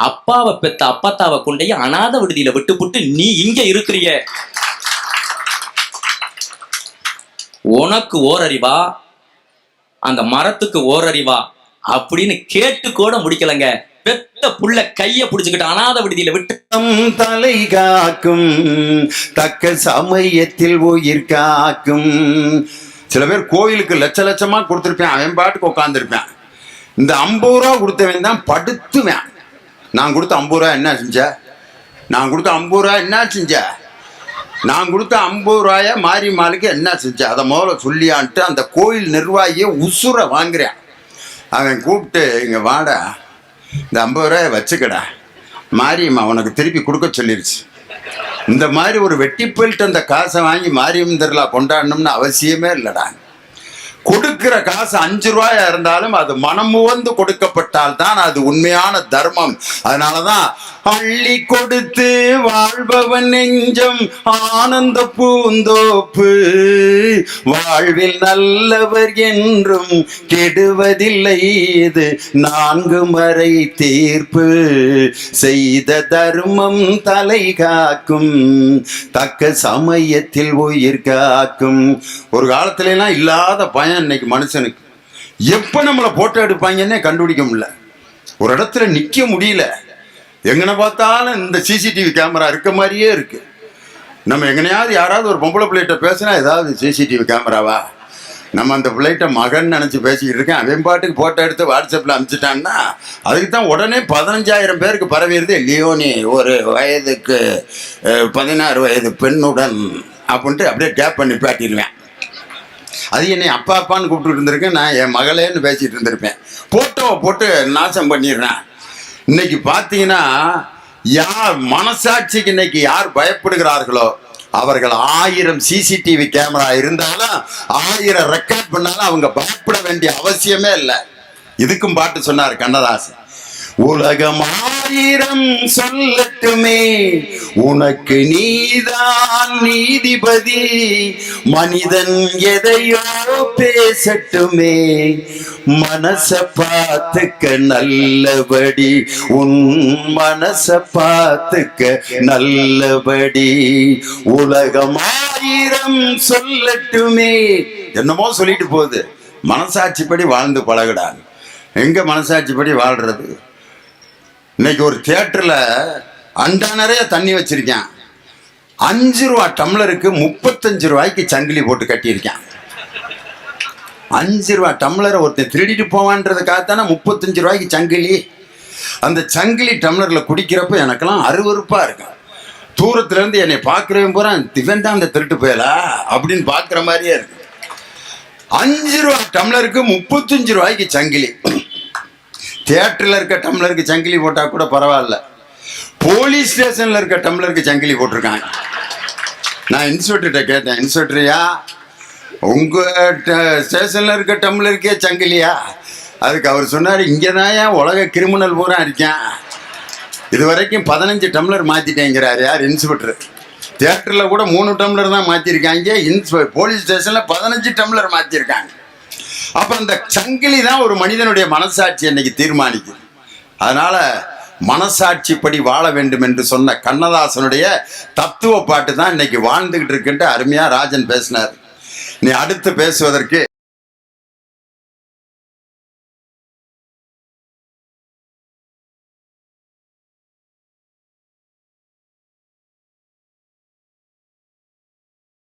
அப்பாவை பெத்த அப்பத்தாவை கொண்டே அநாத விடுதியில விட்டுப்புட்டு நீ இங்க இருக்கிறிய, உனக்கு 1 அறிவா அந்த மரத்துக்கு 1 அறிவா அப்படின்னு கேட்டு கூட முடிக்கலங்க. பெத்த புள்ள கைய புடிச்சுக்கிட்டு அநாத விடுதியில விட்டு தலை காக்கும் தக்க சமயத்தில் உயிர் காக்கும். சில பேர் கோயிலுக்கு லட்சமா கொடுத்துருப்பேன், அவன் பாட்டுக்கு உட்காந்துருப்பேன். இந்த 50 ரூபா கொடுத்தவன் தான் படுத்துவேன். நான் கொடுத்த 50 ரூபா என்ன செஞ்ச? நான் கொடுத்த 50 ரூபா என்ன செஞ்ச? நான் கொடுத்த 50 ரூபாய மாரியம்மாளுக்கு என்ன செஞ்ச? அதை முதல்ல சொல்லியான்ட்டு அந்த கோயில் நிர்வாகியை உசுர வாங்குறேன். அவன் கூப்பிட்டு, இங்க வாடா, இந்த 50 ரூபாய வச்சுக்கடா, மாரியம்மா உனக்கு திருப்பி கொடுக்க சொல்லிருச்சு. இந்த மாதிரி ஒரு வெட்டிப்போயிட்டு அந்த காசை வாங்கி மாரியம் திருவிழா கொண்டாடணும்னு அவசியமே இல்லைடா. கொடுக்கிற காசு 5 ரூபாயா இருந்தாலும் அது மனமுவந்து கொடுக்கப்பட்டால் தான் அது உண்மையான தர்மம். அதனாலதான் அள்ளி கொடுத்து வாழ்பவன் நெஞ்சம் ஆனந்த பூந்தோப்பு, வாழ்வில் நல்லவர் என்றும் கெடுவதில்லை, இது 4 மறை தீர்ப்பு, செய்த தர்மம் தலை காக்கும் தக்க சமயத்தில் உயிர் காக்கும். ஒரு காலத்துல எல்லாம் இல்லாத பயம் இன்னைக்கு மனுஷனுக்கு. எப்ப நம்மளை போட்டோ எடுப்பாங்கன்னே கண்டுபிடிக்க முடியல, ஒரு இடத்துல நிக்க முடியல. எங்கன பார்த்தாலும் இந்த சிசிடிவி கேமரா இருக்க மாதிரியே இருக்கு. நம்ம எங்கனையாவது யாராவது ஒரு பொம்பளை பிள்ளைகிட்ட பேசினா ஏதாவது சிசிடிவி கேமராவா? நம்ம அந்த பிள்ளைகிட்ட மகன் நினைச்சு பேசிக்கிட்டு இருக்கேன், அவன் பாட்டுக்கு போட்டோ எடுத்து வாட்ஸ்அப்ல அனுப்பிச்சிட்டான்னா அதுக்கு தான் உடனே 15,000 பேருக்கு பரவிடுது. லியோனி ஒரு வயதுக்கு 16 வயது பெண்ணுடன் அப்படின்ட்டு அப்படியே டேப் பண்ணி பாட்டிடுவேன். அது என்னை அப்பா அப்பான்னு கூப்பிட்டு இருந்திருக்கேன், நான் என் மகளேன்னு பேசிட்டு இருந்திருப்பேன். போட்டோவை போட்டு நாசம் பண்ணிடுறேன். இன்னைக்கு பார்த்தீங்கன்னா யார் மனசாட்சிக்கு இன்னைக்கு யார் பயப்படுகிறார்களோ அவர்கள் 1000 சிசிடிவி கேமரா இருந்தாலும் 1000 ரெக்கார்ட் பண்ணாலும் அவங்க பயப்பட வேண்டிய அவசியமே இல்லை. இதுக்கும் பாட்டு சொன்னார் கண்ணதாசன், உலகம் 1000 சொல்லட்டுமே உனக்கு நீதான் நீதிபதி, மனிதன் எதையோ பேசட்டுமே மனச பார்த்துக்க நல்லபடி, உன் மனச பார்த்துக்க நல்லபடி, உலகம் 1000 சொல்லட்டுமே. என்னமோ சொல்லிட்டு போகுது, மனசாட்சிப்படி வாழ்ந்து பழகுடாங்க. எங்க மனசாட்சிப்படி வாழ்றது? இன்னைக்கு ஒரு தியேட்டர்ல அண்டா நிறைய தண்ணி வச்சிருக்கேன், 5 ரூபா டம்ளருக்கு 35 ரூபாய்க்கு சங்கிலி போட்டு கட்டியிருக்கேன். 5 ரூபா டம்ளரை ஒருத்தன் திருடிட்டு போவான்றதுக்காகத்தானே 35 ரூபாய்க்கு சங்கிலி. அந்த சங்கிலி டம்ளர்ல குடிக்கிறப்ப எனக்கெல்லாம் அருவருப்பா இருக்கும். தூரத்துல இருந்து என்னை பார்க்கிறவன் பூரா திவன் தான் அந்த திருட்டு போயலா அப்படின்னு பார்க்குற மாதிரியே இருக்கு. 5 ரூபா டம்ளருக்கு 35 ரூபாய்க்கு சங்கிலி. தியேட்டர்ல இருக்க டம்ளருக்கு சங்கிலி போட்டா கூட பரவாயில்ல, போலீஸ் ஸ்டேஷன்ல இருக்க டம்ளருக்கு சங்கிலி போட்டிருக்காங்க. நான் இன்ஸ்பெக்டர்கிட்ட கேட்டேன், இன்ஸ்பெக்டரையா உங்க ஸ்டேஷன்ல இருக்க டம்ளருக்கே சங்கிலியா? அதுக்கு அவர் சொன்னார், இங்கதான் உலக கிரிமினல் பூரா இருக்கேன், இது வரைக்கும் 15 டம்ளர் மாத்திட்டேங்கிறாரு. யார்? இன்ஸ்பெக்டர். தியேட்டர்ல கூட 3 டம்ளர் தான் மாத்திருக்காங்க, போலீஸ் ஸ்டேஷன்ல 15 டம்ளர் மாத்திருக்காங்க. அப்ப அந்த சங்கிலி தான் ஒரு மனிதனுடைய மனசாட்சி இன்னைக்கு தீர்மானிக்குது. அதனால மனசாட்சிப்படி வாழ வேண்டும் என்று சொன்ன கண்ணதாசனுடைய தத்துவ பாட்டு தான் இன்னைக்கு வாழ்ந்துகிட்டு இருக்குன்ட்டு அருமையா ராஜன் பேசினார். நீ அடுத்து பேசுவதற்கு